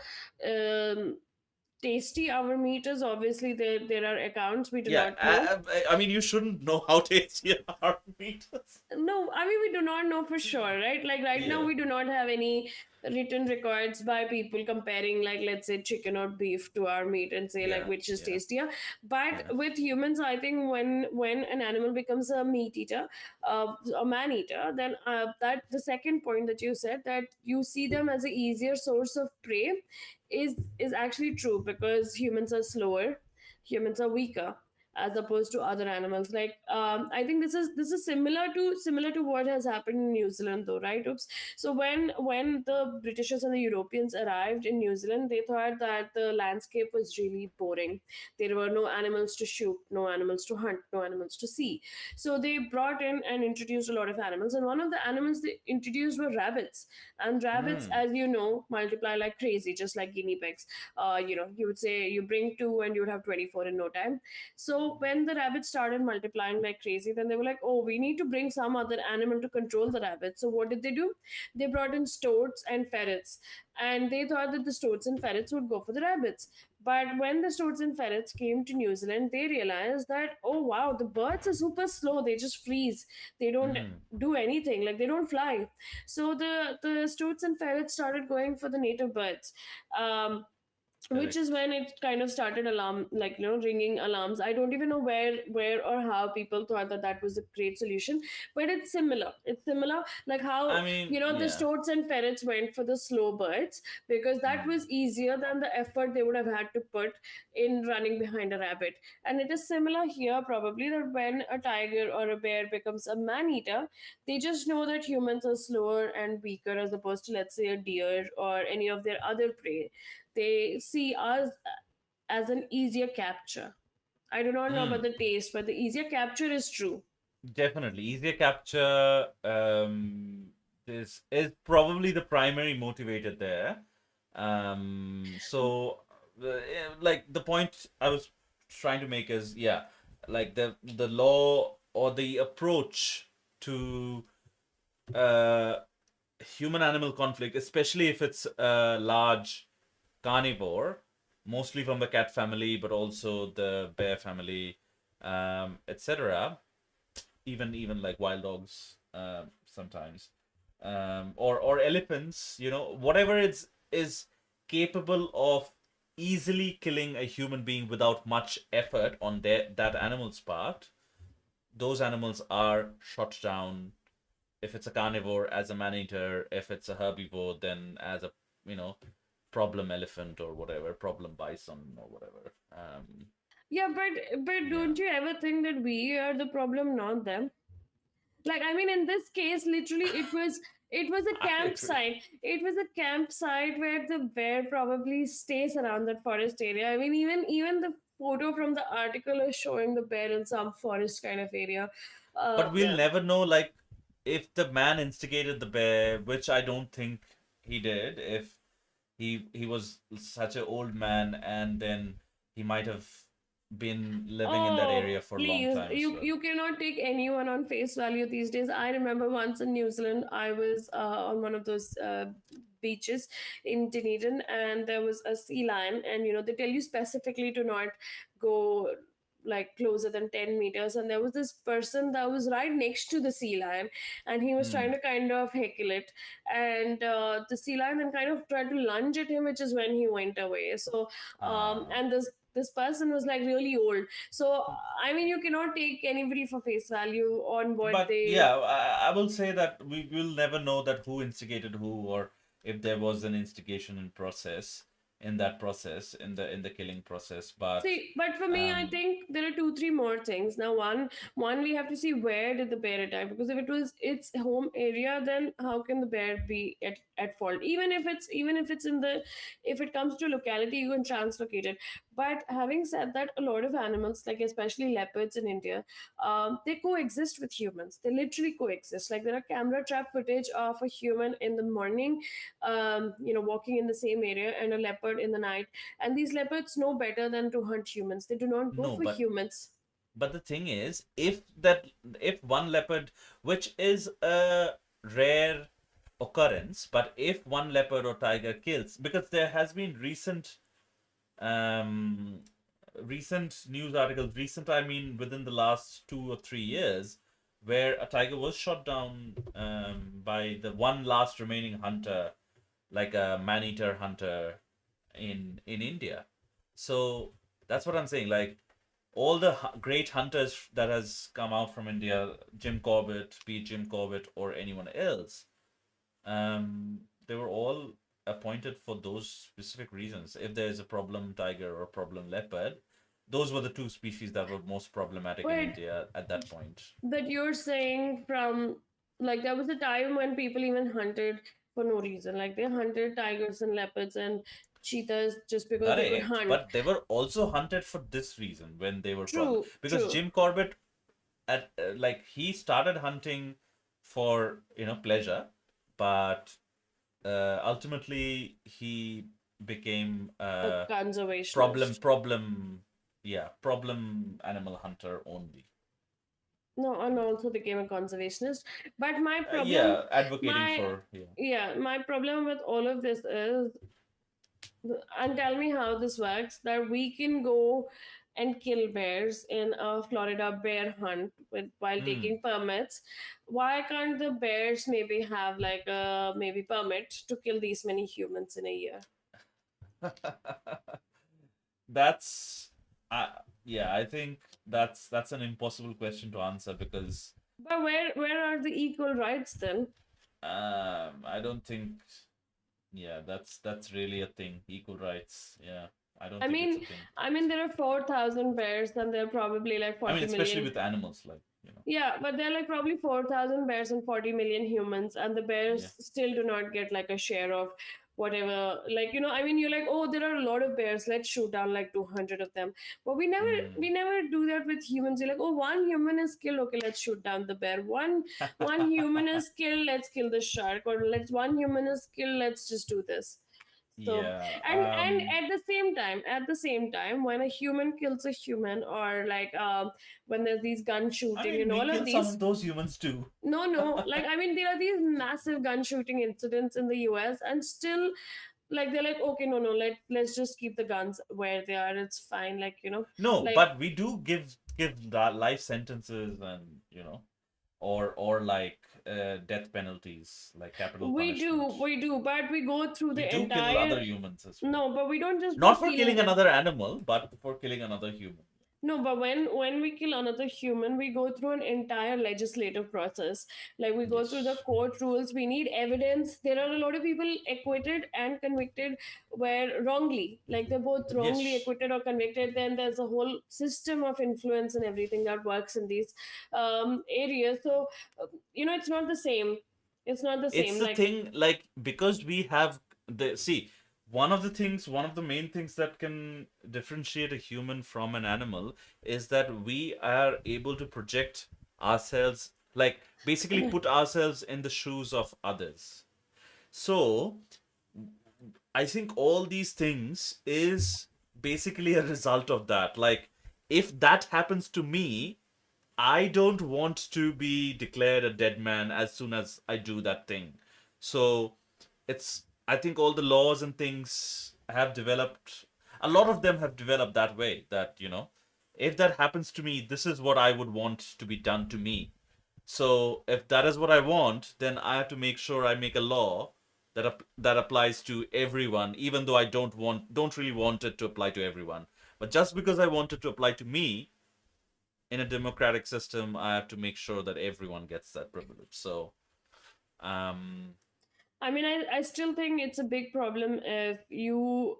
tasty our meat is. Obviously, there are accounts we do Yeah, not know. I mean, you shouldn't know how tasty our meat is. No, I mean, we do not know for sure, right? Like right now, Yeah, we do not have any written records by people comparing, like, let's say, chicken or beef to our meat and say, like, yeah, which is yeah, tastier. But yeah. with humans, I think when an animal becomes a meat eater, a man eater, then that the second point that you said, that you see them as a easier source of prey, is actually true, because humans are slower, humans are weaker. as opposed to other animals. Like I think this is similar to what has happened in New Zealand, though, right? Oops. So when the Britishers and the Europeans arrived in New Zealand, they thought that the landscape was really boring. There were no animals to shoot, no animals to hunt, no animals to see. So they brought in and introduced a lot of animals, and one of the animals they introduced were rabbits. And rabbits, Hmm. as you know, multiply like crazy, just like guinea pigs. You would say you bring two and you would have 24 in no time. So when the rabbits started multiplying like crazy, then they were like, oh, we need to bring some other animal to control the rabbits. So what did they do? They brought in stoats and ferrets, and they thought that the stoats and ferrets would go for the rabbits. But when the stoats and ferrets came to New Zealand, they realized that, oh wow, the birds are super slow. They just freeze. They don't Hmm. do anything. Like they don't fly. So the stoats and ferrets started going for the native birds. Which is Correct. when it kind of started ringing alarms. I don't even know where or how people thought that that was a great solution, but it's similar like I how mean, the yeah. stoats and ferrets went for the slow birds because that Hmm. was easier than the effort they would have had to put in running behind a rabbit. And it is similar here, probably, that when a tiger or a bear becomes a man eater, they just know that humans are slower and weaker as opposed to, let's say, a deer or any of their other prey. They see us as an easier capture. I do not know about Hmm. the taste, but the easier capture is true. Definitely. Easier capture is probably the primary motivator there. So like the point I was trying to make is, yeah, like the law or the approach to uh human animal conflict, especially if it's a large carnivore, mostly from the cat family, but also the bear family, etc. Even like wild dogs, sometimes, or elephants. Whatever is capable of easily killing a human being without much effort on that animal's part. Those animals are shot down. If it's a carnivore, as a man eater. If it's a herbivore, then as a you know problem elephant or whatever, problem bison or whatever. Yeah, but Yeah. don't you ever think that we are the problem, not them? Like, I mean, in this case, literally, it was a I agree. campsite. It was a campsite where the bear probably stays around that forest area. I mean, even the photo from the article is showing the bear in some forest kind of area. But we'll Yeah. never know, like, if the man instigated the bear, which I don't think he did. If he was such an old man, and then he might have been living in that Oh, area for a long please. time as You well. you cannot take anyone on face value these days. I remember once in New Zealand, I was on one of those beaches in Dunedin, and there was a sea lion, and they tell you specifically to not go like closer than 10 meters. And there was this person that was right next to the sea lion, and he was trying Hmm. to kind of heckle it. And the sea lion then kind of tried to lunge at him, which is when he went away. So Uh, and this person was like really old. So I mean, you cannot take anybody for face value on what but they yeah, I will say that we will never know that who instigated who, or if there was an instigation in that process, in the killing process. But see. But for me, I um, think there are two, three more things. Now, one we have to see where did the bear attack, because if it was its home area, then how can the bear be at fault? Even if it's in the if it comes to locality, you can translocate it. But having said that, a lot of animals, like especially leopards in India, they coexist with humans. They literally coexist. Like there are camera trap footage of a human in the morning, walking in the same area, and a leopard in the night. And these leopards know better than to hunt humans. They do not go no, for but humans. the thing is, if one leopard, which is a rare occurrence, but if one leopard or tiger kills, because there has been um recent news articles, recent, I mean, within the last 2 or 3 years, where a tiger was shot down by the one last remaining hunter, like a man-eater hunter in India. So that's what I'm saying. Like, all the great hunters that has come out from India, Jim Corbett, be it Jim Corbett or anyone else, they were all appointed for those specific reasons. If there's a problem tiger or a problem leopard, those were the two species that were most problematic in But India at that point. that you're saying from, like, there was a time when people even hunted for no reason. Like they hunted tigers and leopards and cheetahs just because they could Correct, hunt. but they were also hunted for this reason when they were problem, True, because true. Jim Corbett at like he started hunting for pleasure, but ultimately he became A a problem conservationist. problem yeah, problem animal hunter only. No, and also became a conservationist. But my problem, Yeah, advocating my for, yeah. yeah, my problem with all of this is, and tell me how this works, that we can go and kill bears in a Florida bear hunt while Hmm. taking permits. Why can't the bears maybe have like a maybe permit to kill these many humans in a year? That's uh, yeah, I think that's an impossible question to answer because But where are the equal rights then? I don't think, yeah, that's really a thing. Equal rights. Yeah, I don't I think it's a mean, thing. there are 4,000 bears and there are probably like I mean, 40 especially million. with animals, Yeah, but there are like probably 4,000 bears and 40 million humans, and the yeah. bears still do not get like a share of whatever. Like, you're like, oh, there are a lot of bears, let's shoot down like 200 of them. But we Hmm. never do that with humans. You're like, oh, one human is killed, okay, let's shoot down the bear. One human is killed, let's kill the shark, or let's one human is killed, let's just do this. So, Yeah. and at the same time, when a human kills a human, or like when there's these gun I shooting mean, and we all of kill some these, of those humans too. no, like there are these massive gun shooting incidents in the US, and still, like they're like, okay, no, let's just keep the guns where they are, it's fine, No, like but we do give life sentences and or like death penalties, like capital punishment. we do, but we go through We the do kill entire. other humans as well. No, but we don't just go Not for killing killing them. another animal, but for killing another human. No, but when we kill another human, we go through an entire legislative process. Like we go through the Yes. court rules. We need evidence. There are a lot of people acquitted and convicted where wrongly, like they're both wrongly Yes. acquitted or convicted. Then there's a whole system of influence and everything that works in these areas. So it's not the same. It's not the It's same. the Like thing, like, because we have the see, one of the main things that can differentiate a human from an animal is that we are able to project ourselves, like basically put ourselves in the shoes of others. So I think all these things is basically a result of that. Like, if that happens to me, I don't want to be declared a dead man as soon as I do that thing. So I think all the laws and things have developed, a lot of them have developed that way, that, if that happens to me, this is what I would want to be done to me. So if that is what I want, then I have to make sure I make a law that applies to everyone, even though I don't really want it to apply to everyone. But just because I want it to apply to me, in a democratic system, I have to make sure that everyone gets that privilege. So, um, I still think it's a big problem if you,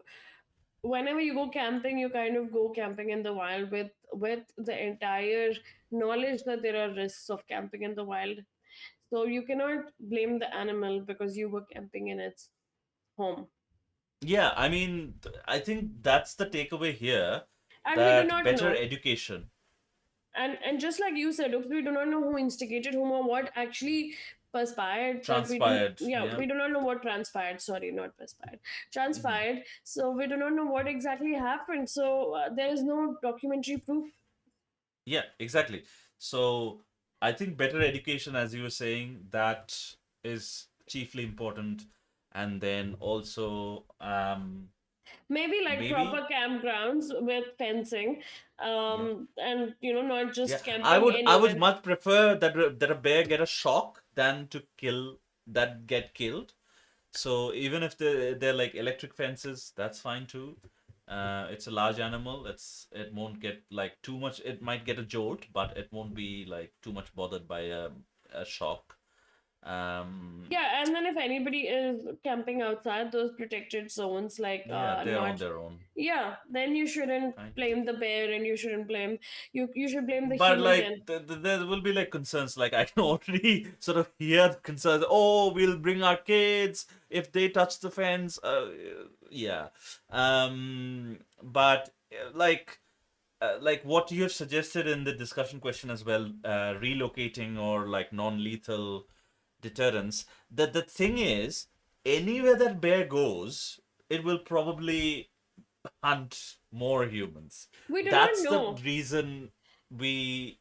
whenever you go camping, you kind of go camping in the wild with the entire knowledge that there are risks of camping in the wild. So you cannot blame the animal because you were camping in its home. yeah, I mean, I think that's the takeaway here, And we do that not better know. education. And just like you said, we do not know who instigated whom or what actually perspired, that we don't, Transpired, yeah, yeah. we do not know what transpired, sorry, not perspired, Hmm. transpired. So we do not know what exactly happened. So there is no documentary proof. Yeah, exactly. So I think better education, as you were saying, that is chiefly important. And then also, Maybe like maybe, proper campgrounds with fencing, yeah. and not Yeah, just I camping would I would anywhere. much prefer that a bear get a shock than to kill that get killed. So even if they're like electric fences, that's fine too. It's a large animal. It won't get like too much. It might get a jolt, but it won't be like too much bothered by a shock. Yeah, and then if anybody is camping outside those protected zones, like Yeah, they're on not, their own. yeah, then you shouldn't Right. blame the bear, and you shouldn't blame you should blame the But human like then. there will be like concerns. Like I can already sort of hear the concerns. Oh, we'll bring our kids if they touch the fence. Yeah. But like what you have suggested in the discussion question as well, relocating or like non-lethal deterrence. The thing is, anywhere that bear goes, it will probably hunt more humans. We do not That's the know. reason we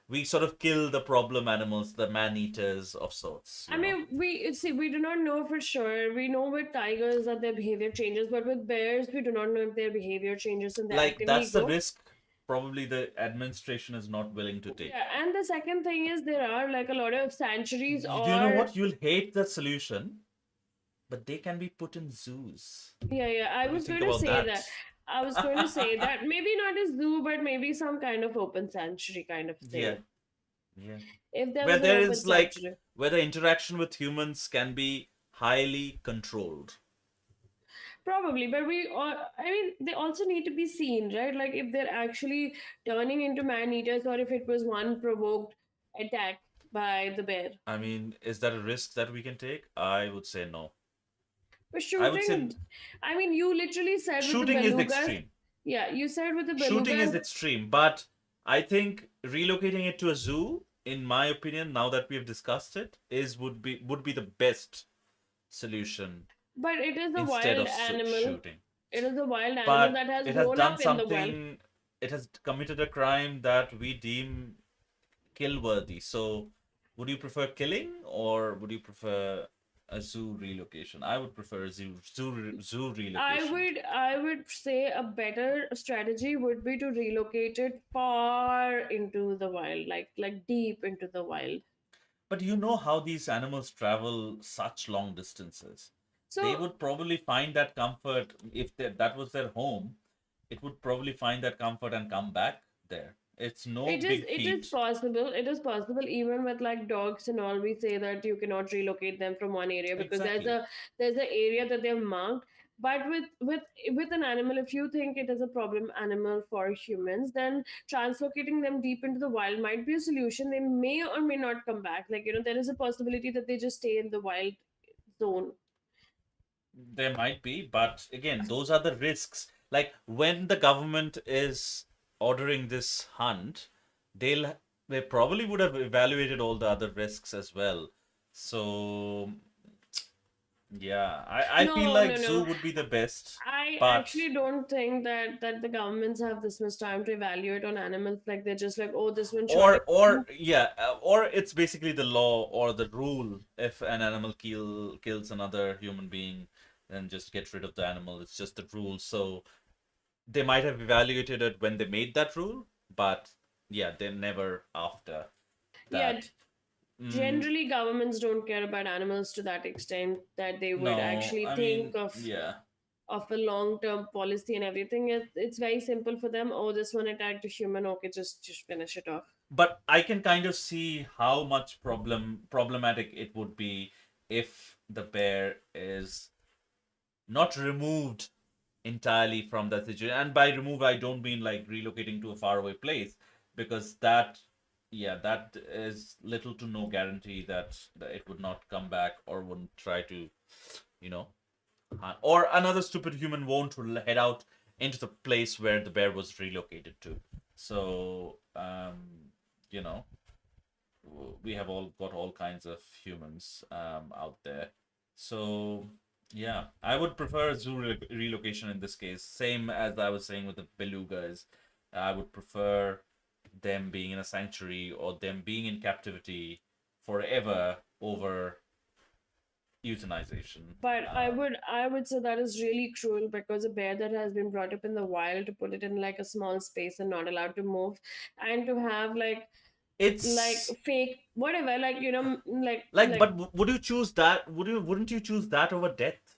we sort of kill the problem animals, the man eaters of sorts, I you know. mean, we see, we do not know for sure. We know with tigers that their behavior changes, but with bears, we do not know if their behavior changes and they Like actively that's the go. risk probably the administration is not willing to take. Yeah, and the second thing is there are like a lot of sanctuaries You know or what? You'll hate that solution, but they can be put in zoos. yeah. I What do you was think going to about say that? that. I was going to say that maybe not a zoo, but maybe some kind of open sanctuary kind of Yeah, thing. yeah. If there Where was an there open is like sanctuary. where the interaction with humans can be highly controlled. Probably, but I mean, they also need to be seen, right? Like if they're actually turning into man eaters or if it was one provoked attack by the bear. I mean, is that a risk that we can take? I would say no. But I would say shooting, I mean, you literally said with the shooting is belugas, extreme. yeah, you said with the Shooting is belugas, extreme, but I think relocating it to a zoo, in my opinion, now that we have discussed it, is would be the best solution but it is a instead wild of animal. shooting. It is a wild animal But that has it has grown done up in the wild. something. It has committed a crime that we deem kill worthy. So, would you prefer killing or would you prefer a zoo relocation? I would prefer a zoo relocation. I would say a better strategy would be to relocate it far into the wild, like deep into the wild. But you know how these animals travel such long distances. They So would probably find that comfort if that was their home. It would probably find that comfort and come back there. It's no big it is feat. possible. It is possible even with like dogs and all. We say that you cannot relocate them from one area because Exactly. there's an area that they've marked. But with an animal, if you think it is a problem animal for humans, then translocating them deep into the wild might be a solution. They may or may not come back. Like there is a possibility that they just stay in the wild zone. There might be, but again, those are the risks. Like when the government is ordering this hunt, they probably would have evaluated all the other risks as well. So yeah, I feel No, like no, zoo no. would be the best, I but actually don't think that the governments have this much time to evaluate on animals. Like they're just like, oh, this one shot. or yeah, or it's basically the law or the rule. If an animal kills another human being, then just get rid of the animal. It's just the rule. So they might have evaluated it when they made that rule, but yeah, they never after Yeah, that. Mm, generally governments don't care about animals to that extent that they would no, actually I think mean, yeah. of a long term policy and everything. It's very simple for them. Oh, this one attacked a human. Okay, just finish it off. But I can kind of see how much problematic it would be if the bear is not removed entirely from that situation. And by remove, I don't mean like relocating to a faraway place, because yeah, that is little to no guarantee that it would not come back or wouldn't try to, you know, or another stupid human won't head out into the place where the bear was relocated to. So, you know, we have all got all kinds of humans out there. So yeah, I would prefer a zoo relocation in this case. Same as I was saying with the belugas, I would prefer them being in a sanctuary or them being in captivity forever over euthanization. But I would say that is really cruel because a bear that has been brought up in the wild to put it in like a small space and not allowed to move and to have like It's fake whatever like like, like but would you choose that? Wouldn't you choose that over death?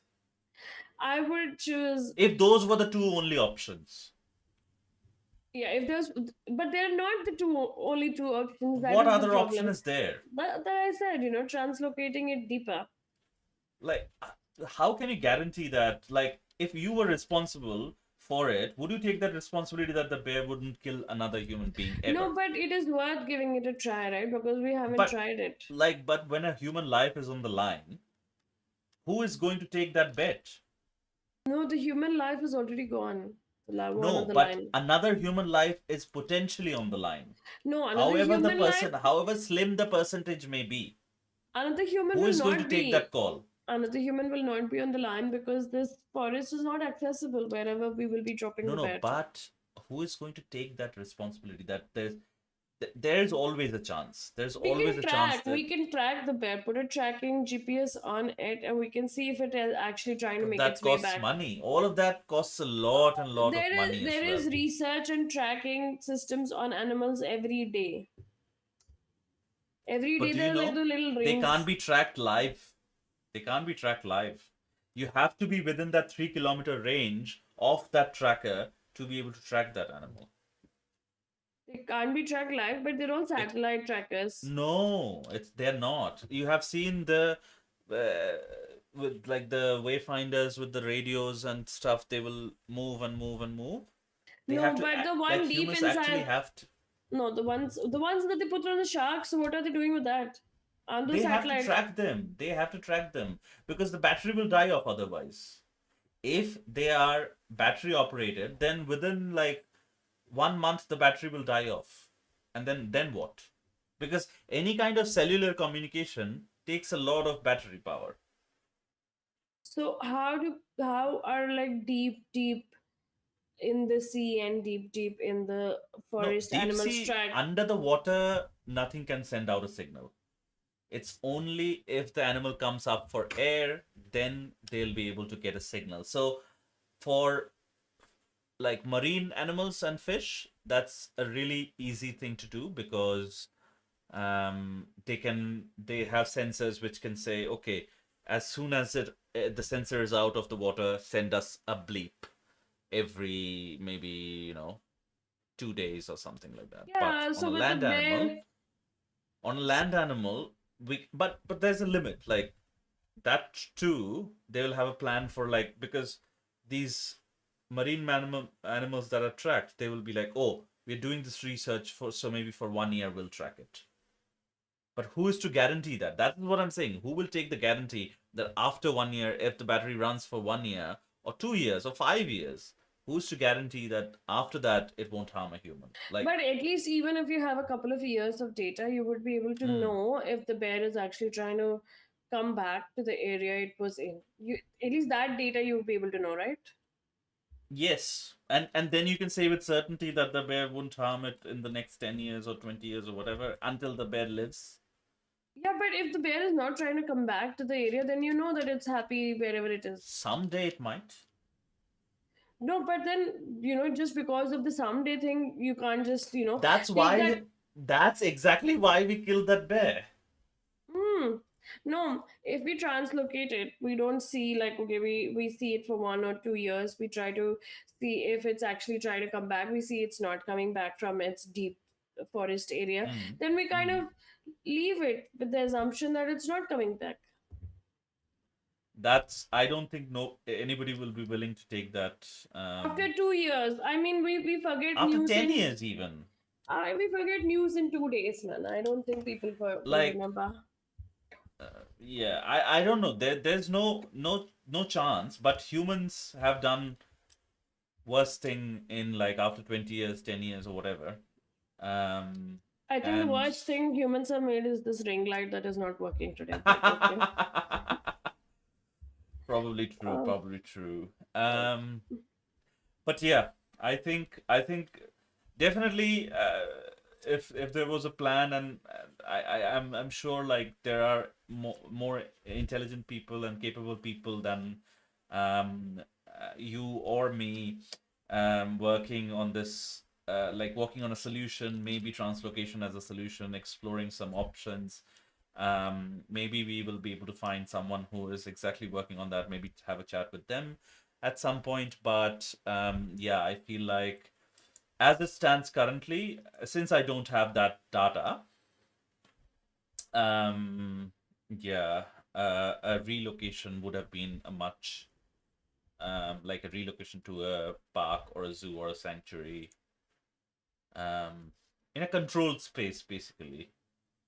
I would choose If those were the two only options. Yeah, if there's, but they're not the only two options. That What is the other option problem. is there? That I said, translocating it deeper. Like, how can you guarantee that? Like, if you were responsible for it, would you take that responsibility that the bear wouldn't kill another human being ever? No, but it is worth giving it a try, right? Because we haven't But tried it. but when a human life is on the line, who is going to take that bet? No, the human life is already gone. The one No, on the but line. another human life is potentially on the line. No, another human life, However slim the percentage may be, another human who will is going to not take be. that call? Another human will not be on the line because this forest is not accessible wherever we will be dropping No, the no, bed. but who is going to take that responsibility? That there's always a chance. There's always a chance We that can track the bed, put a tracking GPS on it, and we can see if it is actually trying to make that its way costs back. money. All of that costs a lot and lot of money as There well. is research and tracking systems on animals every day. Every But day do you there are know little they can't rings. be tracked live? They can't be tracked live. You have to be within that 3 kilometer range of that tracker to be able to track that animal. They can't be tracked live, but they're all It satellite trackers. No, they're not. You have seen the with like the wayfinders with the radios and stuff. They will move and move and move. They have No, to but the like one deep humans actually inside, have to. no, the ones that they put on the sharks. What are they doing with that? On the They have to satellite. track them. They have to track them because the battery will die off otherwise. If they are battery operated, then within like 1 month the battery will die off, and then what? Because any kind of cellular communication takes a lot of battery power. So how are like deep in the sea and deep in the No, forest deep animals sea track? under the water, nothing can send out a signal. It's only if the animal comes up for air, then they'll be able to get a signal. So for like marine animals and fish, that's a really easy thing to do because they have sensors which can say, okay, as soon as the sensor is out of the water, send us a bleep every maybe 2 days or something like that. But Yeah, so with the bear, on a land animal, we but there's a limit. Like that too, they will have a plan for, like, because these animals that are tracked, they will be like, oh, we're doing this research for, so maybe for 1 year we'll track it. But who is to guarantee that? That is what I'm saying. Who will take the guarantee that after 1 year, if the battery runs for 1 year or 2 years or 5 years, who's to guarantee that after that it won't harm a human? Like, but at least even if you have a couple of years of data, you would be able to mm, know if the bear is actually trying to come back to the area it was in. You at least that data you would be able to know, right? yes, and then you can say with certainty that the bear won't harm it in the next 10 years or 20 years or whatever until the bear lives. Yeah, but if the bear is not trying to come back to the area, then you know that it's happy wherever it is. Someday it might. No, but then, just because of the someday thing, you can't just, That's take that. why. That's exactly why we killed that bear. Hmm. No, if we translocate it, we don't see like, okay, we see it for 1 or 2 years. We try to see if it's actually trying to come back. We see it's not coming back from its deep forest area. Mm, Then we kind mm. of leave it with the assumption that it's not coming back. That's, I don't think no anybody will be willing to take that. After 2 years, I mean, we forget After news 10 in years even. we forget news in 2 days, man. I don't think people will Like, remember. yeah, I don't know. There's no chance. But humans have done worse thing in, like, after 20 years, 10 years or whatever. Um, I think the and worst thing humans have made is this ring light that is not working today. But okay. probably true. Uh, Probably true. uh, But yeah, I think definitely, if there was a plan, and I'm sure, like, there are more intelligent people and capable people than you or me, working on this, like working on a solution, maybe translocation as a solution, exploring some options. Maybe we will be able to find someone who is exactly working on that, maybe have a chat with them at some point. But yeah, I feel like as it stands currently, since I don't have that data, um, yeah, a relocation would have been a much like a relocation to a park or a zoo or a sanctuary, um, in a controlled space, basically,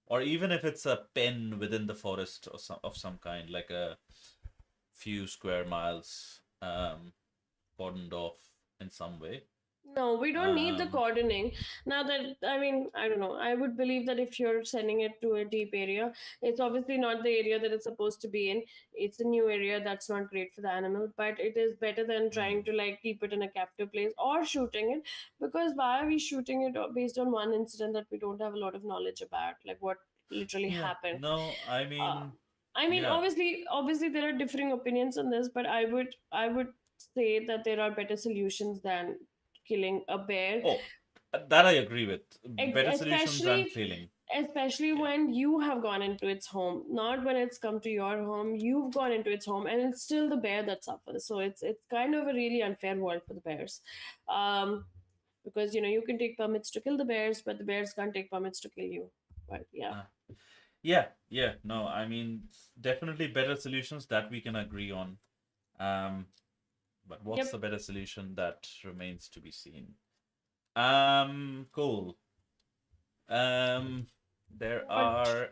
or even if it's a pen within the forest or some kind, like a few square miles, cordoned off in some way. No, we don't need the Um, cordoning. Now that, I mean, I don't know. I would believe that if you're sending it to a deep area, it's obviously not the area that it's supposed to be in. It's a new area that's not great for the animal, but it is better than trying hmm, to like keep it in a captive place or shooting it. Because why are we shooting it based on one incident that we don't have a lot of knowledge about, like what literally yeah, happened? no, I Uh, mean, I mean, yeah. obviously, there are differing opinions on this, but I would say that there are better solutions than killing a bear, Oh, that I agree with. Better solutions especially and failing. Yeah. when you have gone into its home, not when it's come to your home. You've gone into its home, and it's still the bear that suffers. So it's kind of a really unfair world for the bears, um, because you can take permits to kill the bears, but the bears can't take permits to kill you. But yeah, Uh, yeah, yeah, no, I mean, definitely better solutions that we can agree on. Um, but what's yep. the better solution that remains to be seen? Cool. Um, there What are a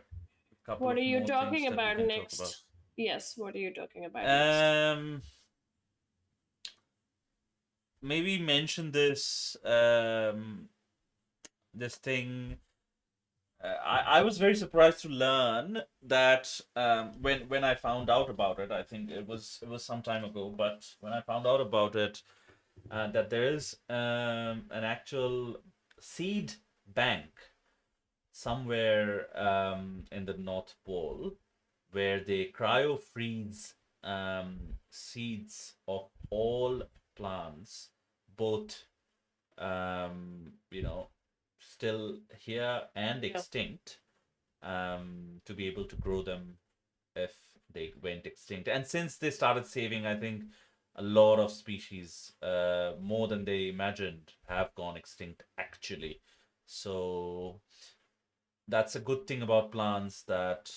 couple What are of you more things talking that we about can talk about. next? Yes, what are you talking about next? Um, maybe mention this thing. I was very surprised to learn that, when I found out about it, I think it was some time ago, but when I found out about it, that there is an actual seed bank somewhere in the North Pole where they cryo freeze seeds of all plants, both still here and Yeah. extinct, to be able to grow them if they went extinct. And since they started saving, I think a lot of species, more than they imagined, have gone extinct actually. So that's a good thing about plants, that,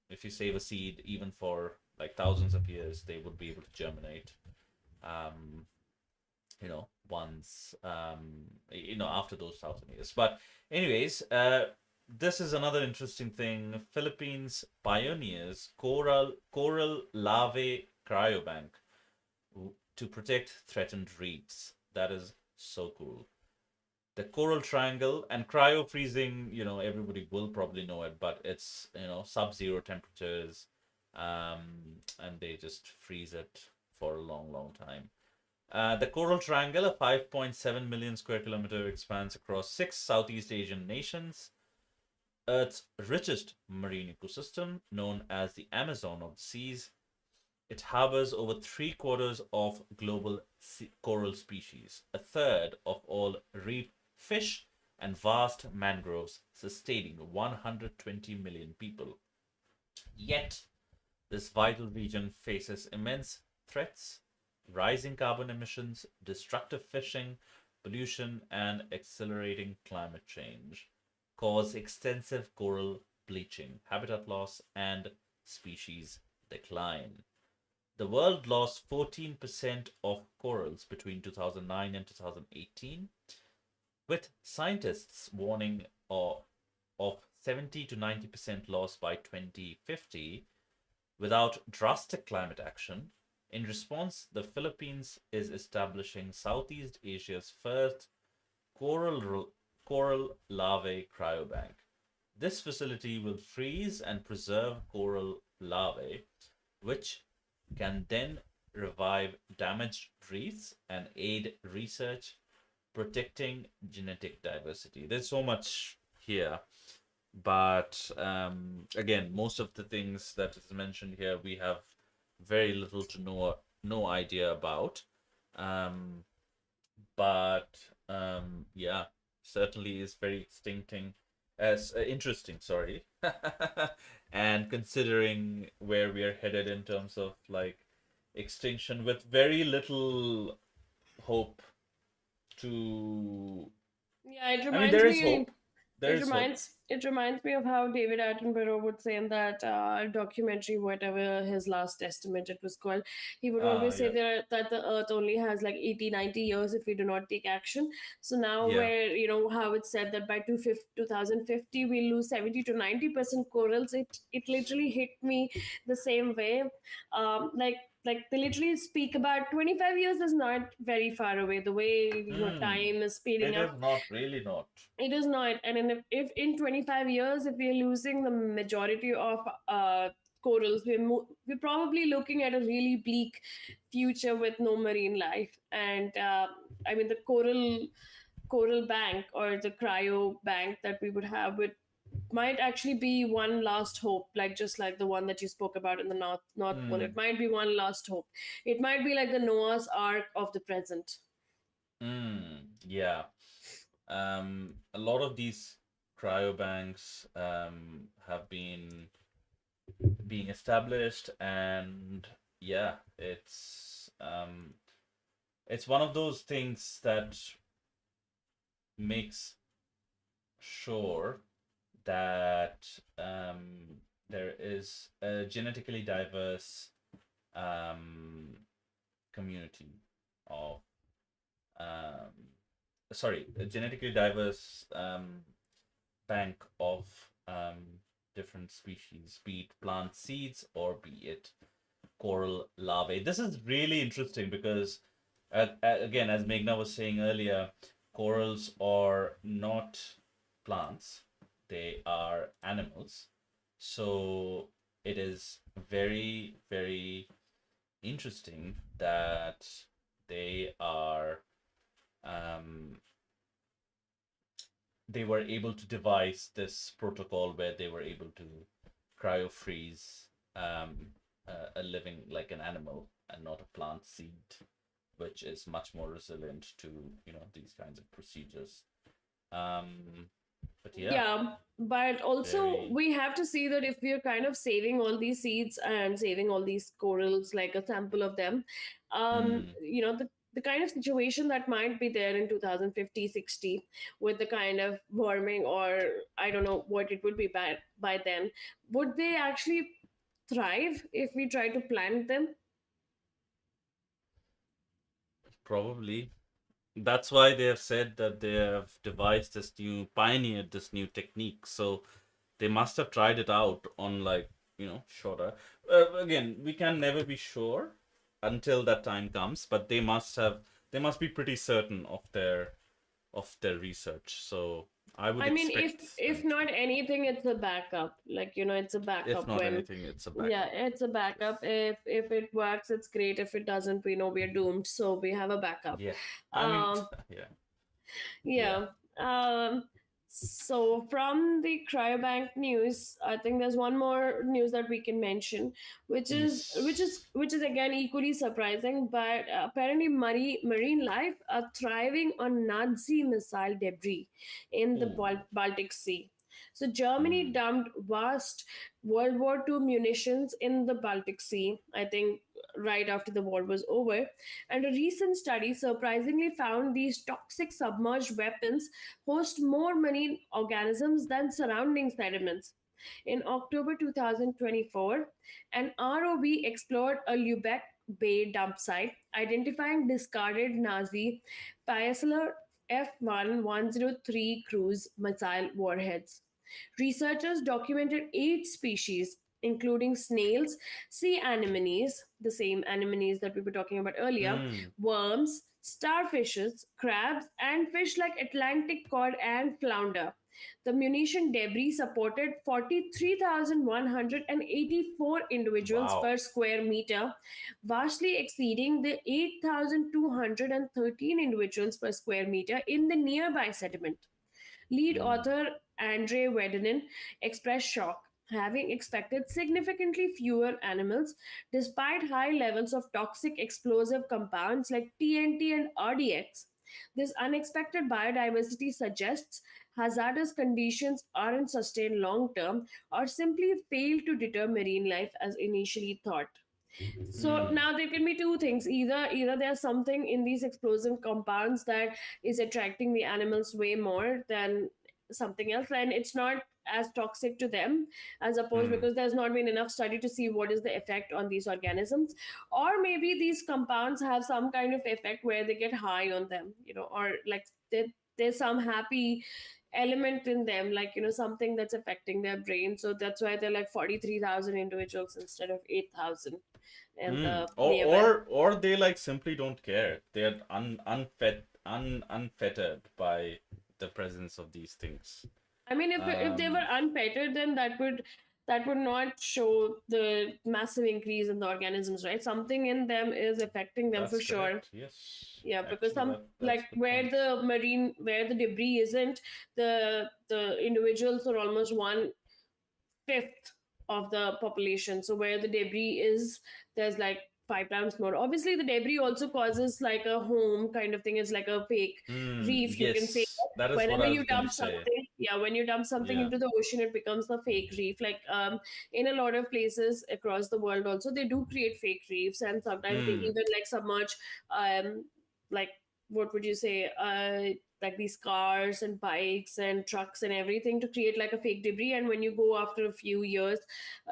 if you save a seed, even for like thousands of years, they would be able to germinate. Um, once, after those 1,000 years. But anyways, this is another interesting thing. Philippines pioneers coral larvae cryobank to protect threatened reefs. That is so cool. The coral triangle and cryo freezing, everybody will probably know it, but it's, sub-zero temperatures, and they just freeze it for a long, long time. The Coral Triangle, a 5.7 million square kilometer, expands across six Southeast Asian nations. Earth's richest marine ecosystem, known as the Amazon of the seas, it harbors over three-quarters of global coral species, a third of all reef fish, and vast mangroves sustaining 120 million people. Yet, this vital region faces immense threats: rising carbon emissions, destructive fishing, pollution, and accelerating climate change cause extensive coral bleaching, habitat loss, and species decline. The world lost 14% of corals between 2009 and 2018, with scientists warning of 70 to 90% loss by 2050 without drastic climate action. In response, the Philippines is establishing Southeast Asia's first coral, coral larvae cryobank. This facility will freeze and preserve coral larvae, which can then revive damaged reefs and aid research protecting genetic diversity. There's so much here, but again, most of the things that is mentioned here, we have very little to no idea about. Um, but yeah, certainly is very extincting, as interesting. Sorry, and considering where we are headed in terms of like extinction, with very little hope to. Yeah, it I mean, reminds there is me. hope. There is hope. It reminds me of how David Attenborough would say in that documentary, whatever his last testament it was called. He would always say Yeah, that the Earth only has like 80-90 years if we do not take action. So now, yeah. where how it's said that by 2050 we lose 70 to 90% corals, it literally hit me the same way. Like they literally speak about 25 years is not very far away. The way Hmm. time is speeding It up, is not really not. it is not. And if in 25 years, if we're losing the majority of corals, we're probably looking at a really bleak future with no marine life. And I mean, the coral bank or the cryo bank that we would have would might actually be one last hope, like just like the one that you spoke about in the North Pole. It Hmm. might be one last hope. It might be like the Noah's Ark of the present. Hmm. Yeah. A lot of these cryobanks have been being established, and yeah, it's one of those things that makes sure that there is a genetically diverse um, community of um, sorry, a genetically diverse bank of different species, be it plant seeds or be it coral larvae. This is really interesting because, again, as Meghna was saying earlier, corals are not plants, they are animals. So it is very, very interesting that they are um, they were able to devise this protocol where they were able to cryo freeze a living like an animal and not a plant seed, which is much more resilient to these kinds of procedures. Um, but yeah, Yeah, but also very. we have to see that if we are kind of saving all these seeds and saving all these corals, like a sample of them, Hmm. the kind of situation that might be there in 2050, 60, with the kind of warming, or I don't know what it would be by then, would they actually thrive if we try to plant them? Probably. That's why they have said that they have pioneered this new technique. So they must have tried it out on, like, shorter. Again, we can never be sure until that time comes, but they must be pretty certain of their research. So I would I mean, expect if them not to. anything, it's a backup. Like, it's a If backup not when, anything, it's a yeah, backup. it's a backup. Yes. If it works, it's great. If it doesn't, we know we're doomed. So we have a backup. Yeah. I mean, Um, yeah, yeah. yeah. Um, so from the cryobank news, I think there's one more news that we can mention, Yes. which is again equally surprising. But apparently, marine life are thriving on Nazi missile debris in the Ooh. Baltic Sea. So Germany Hmm. dumped vast World War II munitions in the Baltic Sea. I think right after the war was over, and a recent study surprisingly found these toxic submerged weapons host more marine organisms than surrounding sediments. In October 2024, an ROV explored a Lubeck Bay dump site, identifying discarded Nazi Piasler F1103 cruise missile warheads. Researchers documented 8 species, including snails, sea anemones, the same anemones that we were talking about earlier, Hmm. worms, starfishes, crabs, and fish like Atlantic cod and flounder. The munition debris supported 43,184 individuals Wow. per square meter, vastly exceeding the 8,213 individuals per square meter in the nearby sediment. Lead Hmm. author Andre Vedinin expressed shock, having expected significantly fewer animals despite high levels of toxic explosive compounds like TNT and RDX. This unexpected biodiversity suggests hazardous conditions aren't sustained long term or simply fail to deter marine life as initially thought. So Hmm. now there can be two things: either there's something in these explosive compounds that is attracting the animals way more than something else, and it's not as toxic to them as opposed, Hmm. because there's not been enough study to see what is the effect on these organisms. Or maybe these compounds have some kind of effect where they get high on them, or like there's some happy element in them, like something that's affecting their brain, so that's why they're like 43,000 individuals instead of 8,000 in Hmm. the Or nearby. they like simply don't care. They're unfettered by the presence of these things. I mean, if they were Um, unfettered, then that would not show the massive increase in the organisms, right? Something in them is affecting them for that's sure. correct. Yes. Yeah, because Actually, some, that's like a good where point. the marine, where the debris isn't, the individuals are almost 1/5 of the population. So where the debris is, there's like 5 times more. Obviously, the debris also causes like a home kind of thing. It's like a fake Hmm. reef, you can say. Yes, that is what Whenever I you was going to dump say. something, yeah, when you dump something Yeah. into the ocean, it becomes a fake reef. Like in a lot of places across the world, also they do create fake reefs, and sometimes they Hmm. even like submerge, like what would you say, like these cars and bikes and trucks and everything to create like a fake debris. And when you go after a few years,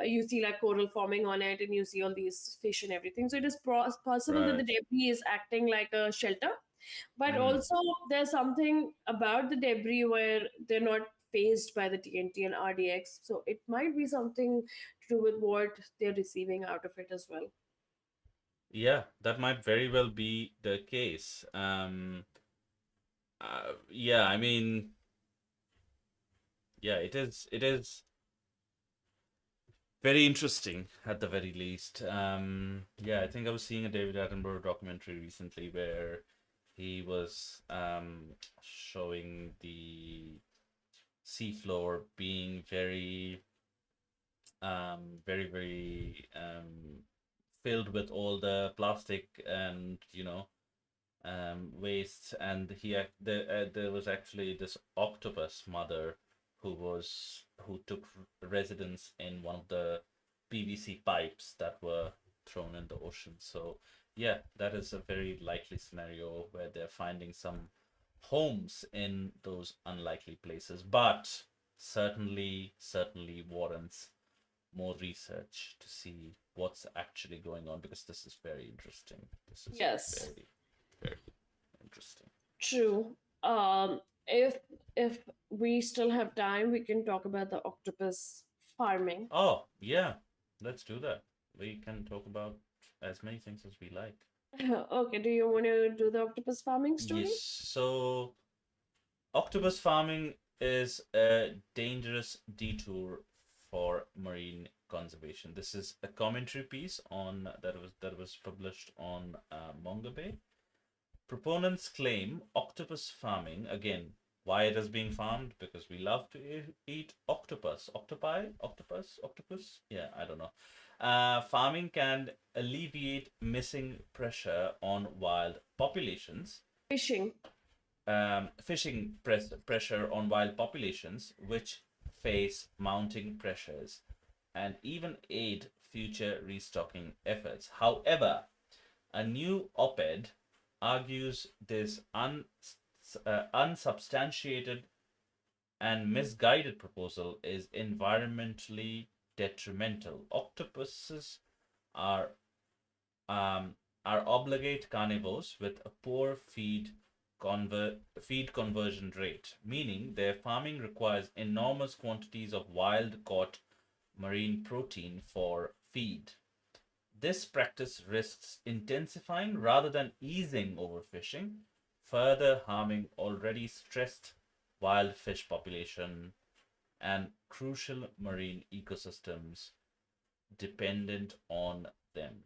you see like coral forming on it, and you see all these fish and everything. So it is possible that the Right. debris is acting like a shelter, but Hmm. also there's something about the debris where they're not phased by the TNT and RDX. So it might be something to do with what they're receiving out of it as well. Yeah, that might very well be the case. Yeah, I mean, yeah, it is very interesting at the very least. Yeah, I think I was seeing a David Attenborough documentary recently where he was showing the seafloor being very filled with all the plastic and waste, and there was actually this octopus mother who took residence in one of the PVC pipes that were thrown in the ocean. So yeah, that is a very likely scenario where they're finding some homes in those unlikely places, but certainly warrants more research to see what's actually going on, because this is very interesting. This is Yes, very interesting. true. If we still have time, we can talk about the octopus farming. Oh, yeah, let's do that. We can talk about as many things as we like. Okay, do you want to do the octopus farming Yes, story? so octopus farming is a dangerous detour for marine conservation. This is a commentary piece on that was published on Mongabay. Proponents claim octopus farming, again, why it is being farmed, because we love to eat octopus. Octopi? Octopus? Octopus? Yeah, I don't know. Farming can alleviate missing pressure on wild populations, Fishing. pressure on wild populations, which face mounting pressures, and even aid future restocking efforts. However, a new op-ed argues this unsubstantiated and misguided proposal is environmentally detrimental. Octopuses are um, are obligate carnivores with a poor feed conversion rate, meaning their farming requires enormous quantities of wild caught marine protein for feed. This practice risks intensifying rather than easing overfishing, further harming already stressed wild fish population and crucial marine ecosystems dependent on them.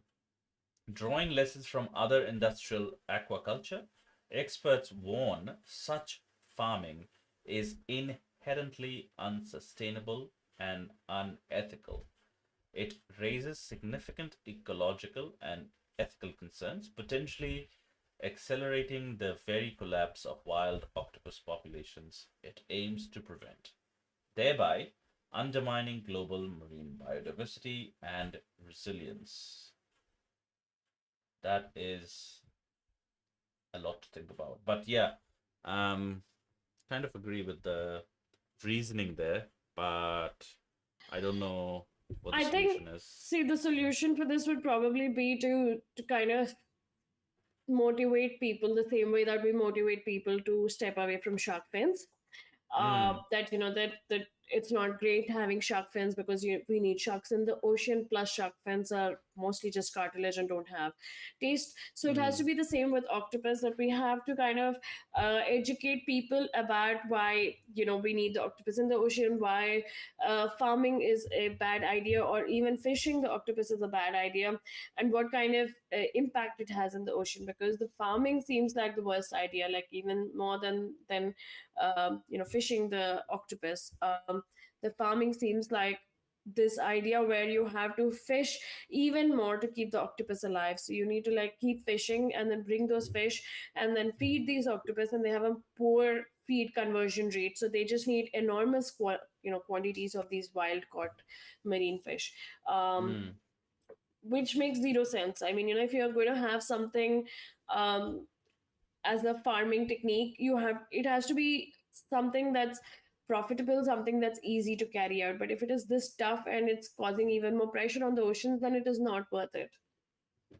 Drawing lessons from other industrial aquaculture, experts warn such farming is inherently unsustainable and unethical. It raises significant ecological and ethical concerns, potentially accelerating the very collapse of wild octopus populations it aims to prevent, thereby undermining global marine biodiversity and resilience. that is a lot to think about. But yeah, um, kind of agree with the reasoning there, but I don't know what the I think, solution is. see, the solution for this would probably be to kind of motivate people the same way that we motivate people to step away from shark fins. Mm, That that it's not great having shark fins because we need sharks in the ocean. Plus, shark fins are mostly just cartilage and don't have taste. So it has to mm, be the same with octopus, that we have to kind of educate people about why we need the octopus in the ocean, why farming is a bad idea, or even fishing the octopus is a bad idea, and what kind of impact it has in the ocean. Because the farming seems like the worst idea, like even more than fishing the octopus. The farming seems like this idea where you have to fish even more to keep the octopus alive. So you need to like keep fishing and then bring those fish and then feed these octopus, and they have a poor feed conversion rate. So they just need enormous quantities of these wild caught marine fish. Um, mm. which makes zero sense. I mean, if you're going to have something um, as a farming technique, it has to be something that's profitable, something that's easy to carry out. But if it is this tough and it's causing even more pressure on the oceans, then it is not worth it.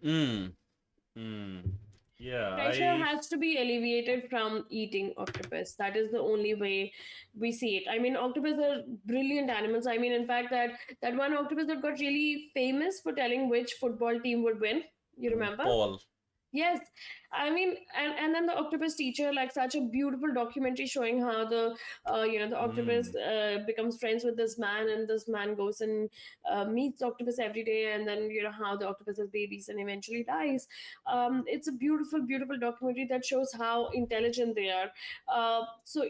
Mm, mm. Yeah, Pressure has to be alleviated from eating octopus. That is the only way we see it. I mean, octopus are brilliant animals. I mean, in fact, that one octopus that got really famous for telling which football team would win, you remember? Paul. Yes, I mean, and then the octopus teacher, like such a beautiful documentary showing how the octopus Mm. becomes friends with this man, and this man goes and meets the octopus every day, and then how the octopus has babies and eventually dies. It's a beautiful, beautiful documentary that shows how intelligent they are. So.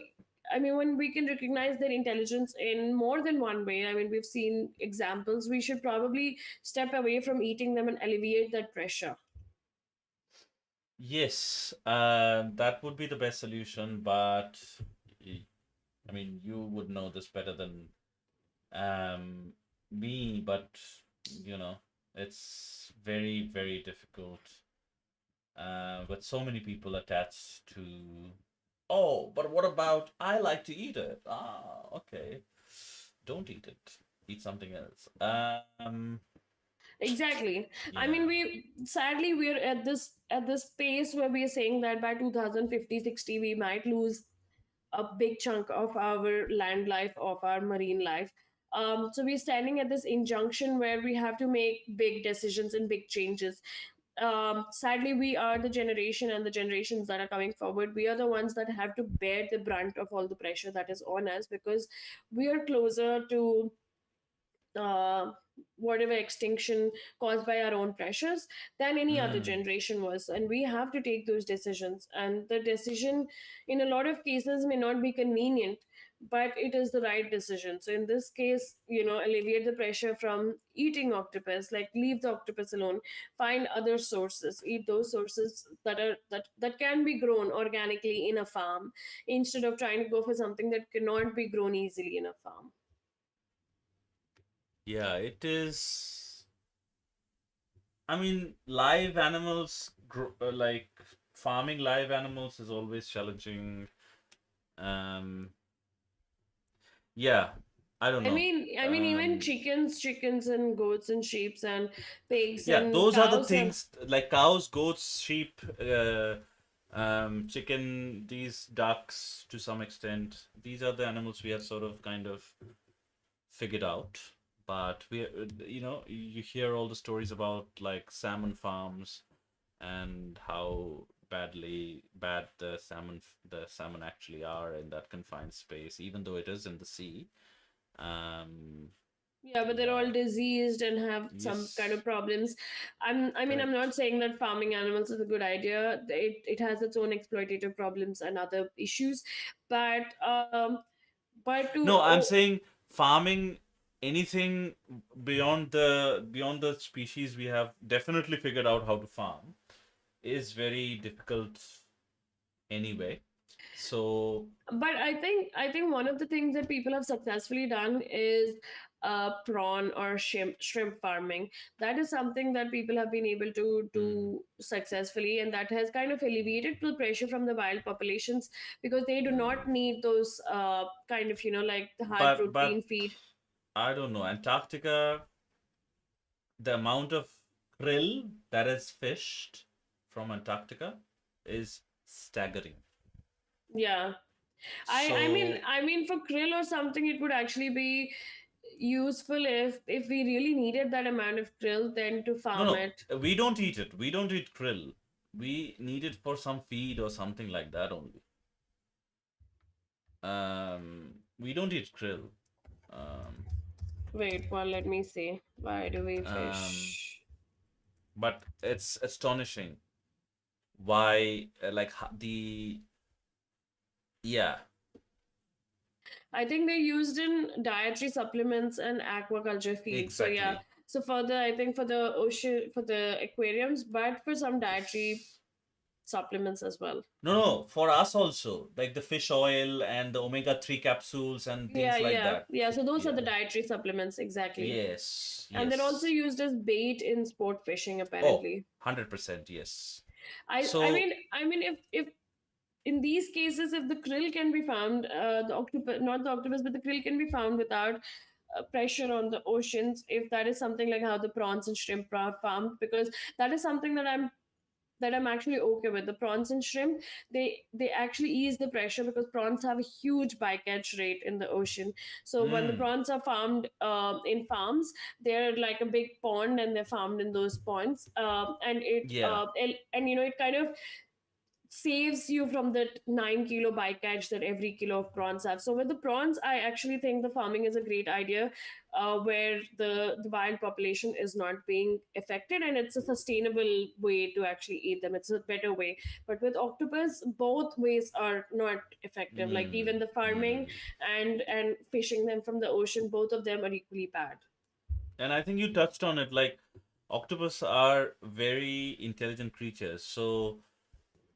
I mean, when we can recognize their intelligence in more than one way, I mean, we've seen examples. We should probably step away from eating them and alleviate that pressure. Yes, that would be the best solution, but y- I mean, you would know this better than um, me, but you know, it's very, very difficult with so many people attached to. Oh, but what about I like to eat it? Ah, okay. Don't eat it. Eat something else. Exactly. I mean, Yeah. we sadly we're at this pace where we are saying that by 2050, 60, we might lose a big chunk of our land life, of our marine life. So we're standing at this injunction where we have to make big decisions and big changes. Sadly, we are the generation, and the generations that are coming forward, we are the ones that have to bear the brunt of all the pressure that is on us, because we are closer to uh, whatever extinction caused by our own pressures than any other Mm. generation was. And we have to take those decisions, and the decision in a lot of cases may not be convenient, but it is the right decision. So in this case, alleviate the pressure from eating octopus, like leave the octopus alone, find other sources, eat those sources that can be grown organically in a farm, instead of trying to go for something that cannot be grown easily in a farm. Yeah, it is. I mean, live animals, like farming live animals is always challenging. Um, yeah, I don't know. I mean, even chickens and goats and sheep and pigs Yeah, and those are the cows and things like cows, goats, sheep, chicken, these ducks to some extent. These are the animals we have sort of kind of figured out. But you hear all the stories about like salmon farms and how bad the salmon actually are in that confined space, even though it is in the sea. Um, yeah, but they're all yeah. diseased and have some kind of Yes. problems. I'm Correct. not saying that farming animals is a good idea. It has its own exploitative problems and other issues, but but to No, I'm oh, saying farming anything beyond the species we have definitely figured out how to farm is very difficult anyway. So, but I think one of the things that people have successfully done is prawn or shrimp farming. That is something that people have been able to Mm. do successfully, and that has kind of alleviated the pressure from the wild populations, because they do not Mm. need those kind of, like the high But protein feed. I don't know. Antarctica, the amount of krill that is fished from Antarctica is staggering. Yeah, So I mean for krill or something, it would actually be useful if we really needed that amount of krill, then to no, farm it. no, we don't eat it. We don't eat krill. We need it for some feed or something like that only. We don't eat krill. Um, Wait, well, let me see. Why do we um, fish? but it's astonishing why, like the yeah, I think they're used in dietary supplements and aquaculture feed. So yeah. exactly. So for the I think for the ocean, for the aquariums, but for some dietary supplements as well. No, no, for us also, like the fish oil and the omega-3 capsules and Yeah, things like yeah, that. yeah. So those are Yeah. the dietary supplements exactly, Yes, and they're also yes. used as bait in sport fishing Oh, apparently. 100% yes. I So, mean if in these cases, if the krill can be found, the octopus, not the octopus, but the krill can be found without pressure on the oceans, if that is something like how the prawns and shrimp are farmed, because that is something that I'm actually okay with. The prawns and shrimp, they actually ease the pressure, because prawns have a huge bycatch rate in the ocean. So when the mm, prawns are farmed in farms, they're like a big pond, and they're farmed in those ponds, yeah. and it kind of saves you from that 9 kilo bycatch that every kilo of prawns have. So with the prawns, I actually think the farming is a great idea, where the wild population is not being affected, and it's a sustainable way to actually eat them. It's a better way. But with octopus, both ways are not effective. Like even Mm, the farming mm. and fishing them from the ocean, both of them are equally bad. And I think you touched on it, like octopus are very intelligent creatures. So,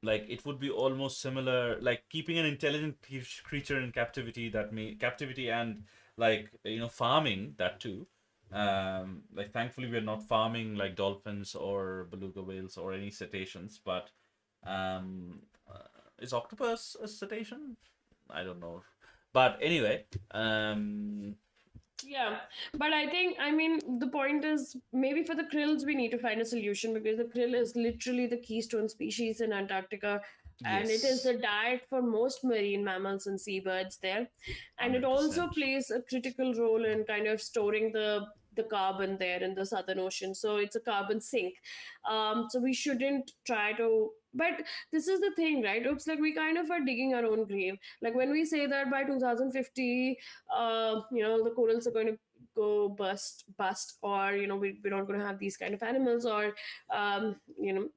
like it would be almost similar, like keeping an intelligent creature in captivity, that may captivity and like farming that too. Like thankfully we're not farming like dolphins or beluga whales or any cetaceans, but um uh, is octopus a cetacean? I don't know, but anyway, Yeah, but I mean, the point is maybe for the krills, we need to find a solution, because the krill is literally the keystone species in Antarctica, and it is yes, the diet for most marine mammals and seabirds there. And it also 100%. plays a critical role in kind of storing the carbon there in the Southern Ocean. So it's a carbon sink. So we shouldn't try to. But this is the thing, right? It's like we kind of are digging our own grave. Like when we say that by 2050, the corals are going to go bust, or we're not going to have these kind of animals, or um, you know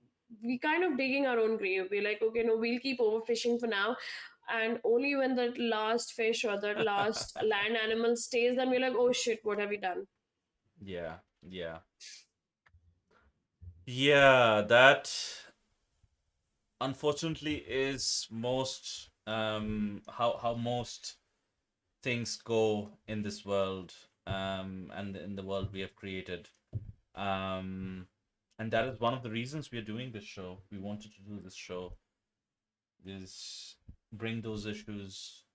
we kind of digging our own grave. We're like, okay, no, we'll keep overfishing for now, and only when that last fish or that last land animal stays, then we're like, oh shit, what have we done? Yeah, yeah, yeah, that unfortunately is most how most things go in this world, and in the world we have created, um and that is one of the reasons we are doing this show. We wanted to do this show, is bring those issues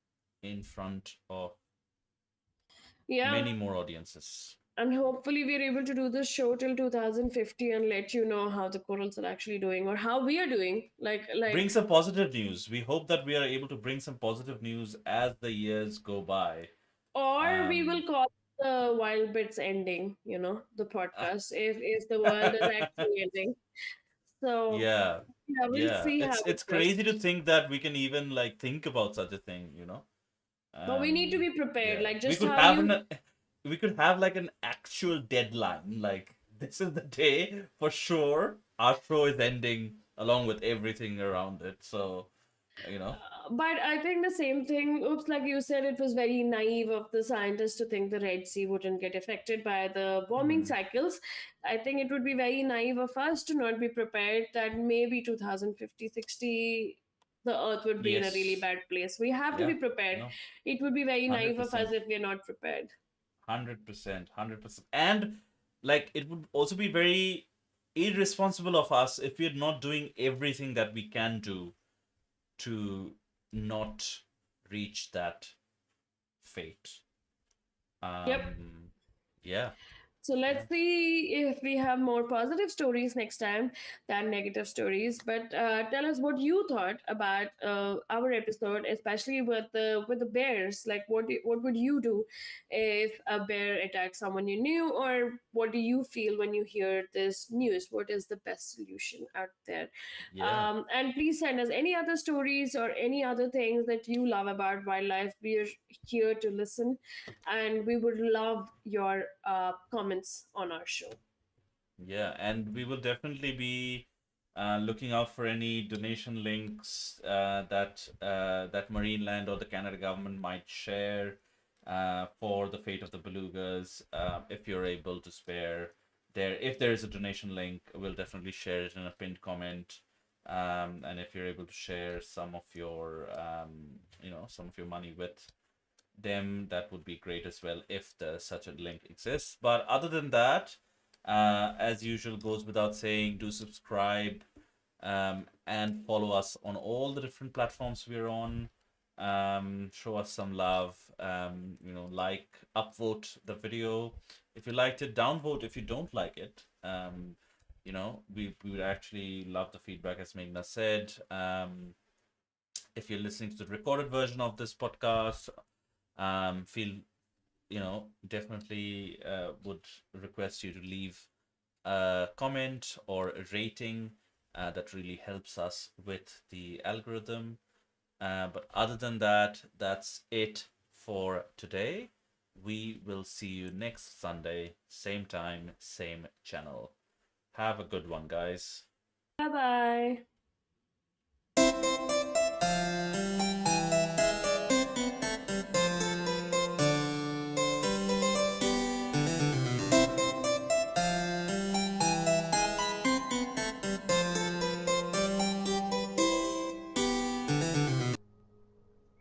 in front of Yeah, many more audiences. and hopefully we're able to do this show till 2050 and let you know how the corals are actually doing, or how we are doing, like Bring some positive news. We hope that we are able to bring some positive news as the years go by. or we will um call the wild bits ending, the podcast, if the world is actually ending. So Yeah, yeah, we'll yeah. see how it It's goes. crazy to think that we can even like think about such a thing. But we need to be prepared, Yeah. like We just could how have you. an we could have like an actual deadline. Like this is the day for sure our show is ending along with everything around it. So, you know. But I think the same thing. Oops, like you said, it was very naive of the scientists to think the Red Sea wouldn't get affected by the warming Hmm. cycles. I think it would be very naive of us to not be prepared that maybe 2050, 60, the Earth would be in a really Yes. bad place. We have to be Yeah. prepared. No. It would be very naive of us 100%. if we're not prepared. 100%, 100%. And like it would also be very irresponsible of us if we're not doing everything that we can do to not reach that fate. Yep. Um, yeah, So yeah, let's see if we have more positive stories next time than negative stories. But tell us what you thought about our episode, especially with the bears. Like, what would you do if a bear attacks someone you knew, or what do you feel when you hear this news? What is the best solution out there? yeah, And please send us any other stories or any other things that you love about wildlife. We're here to listen, and we would love your comments on our show. yeah. And we will definitely be looking out for any donation links that Marineland or the Canada government might share for the fate of the belugas. If you're able to spare there, if there is a donation link, we'll definitely share it in a pinned comment. And if you're able to share some of your, some of your money with them, that would be great as well if the such a link exists. But other than that, as usual, goes without saying, do subscribe and follow us on all the different platforms we're on. Show us some love. Like, upvote the video if you liked it, downvote if you don't like it. We would actually love the feedback, as Meghna said. If you're listening to the recorded version of this podcast, feel definitely would request you to leave a comment or a rating. That really helps us with the algorithm. But other than that, that's it for today. We will see you next Sunday, same time, same channel. Have a good one, guys. Bye bye.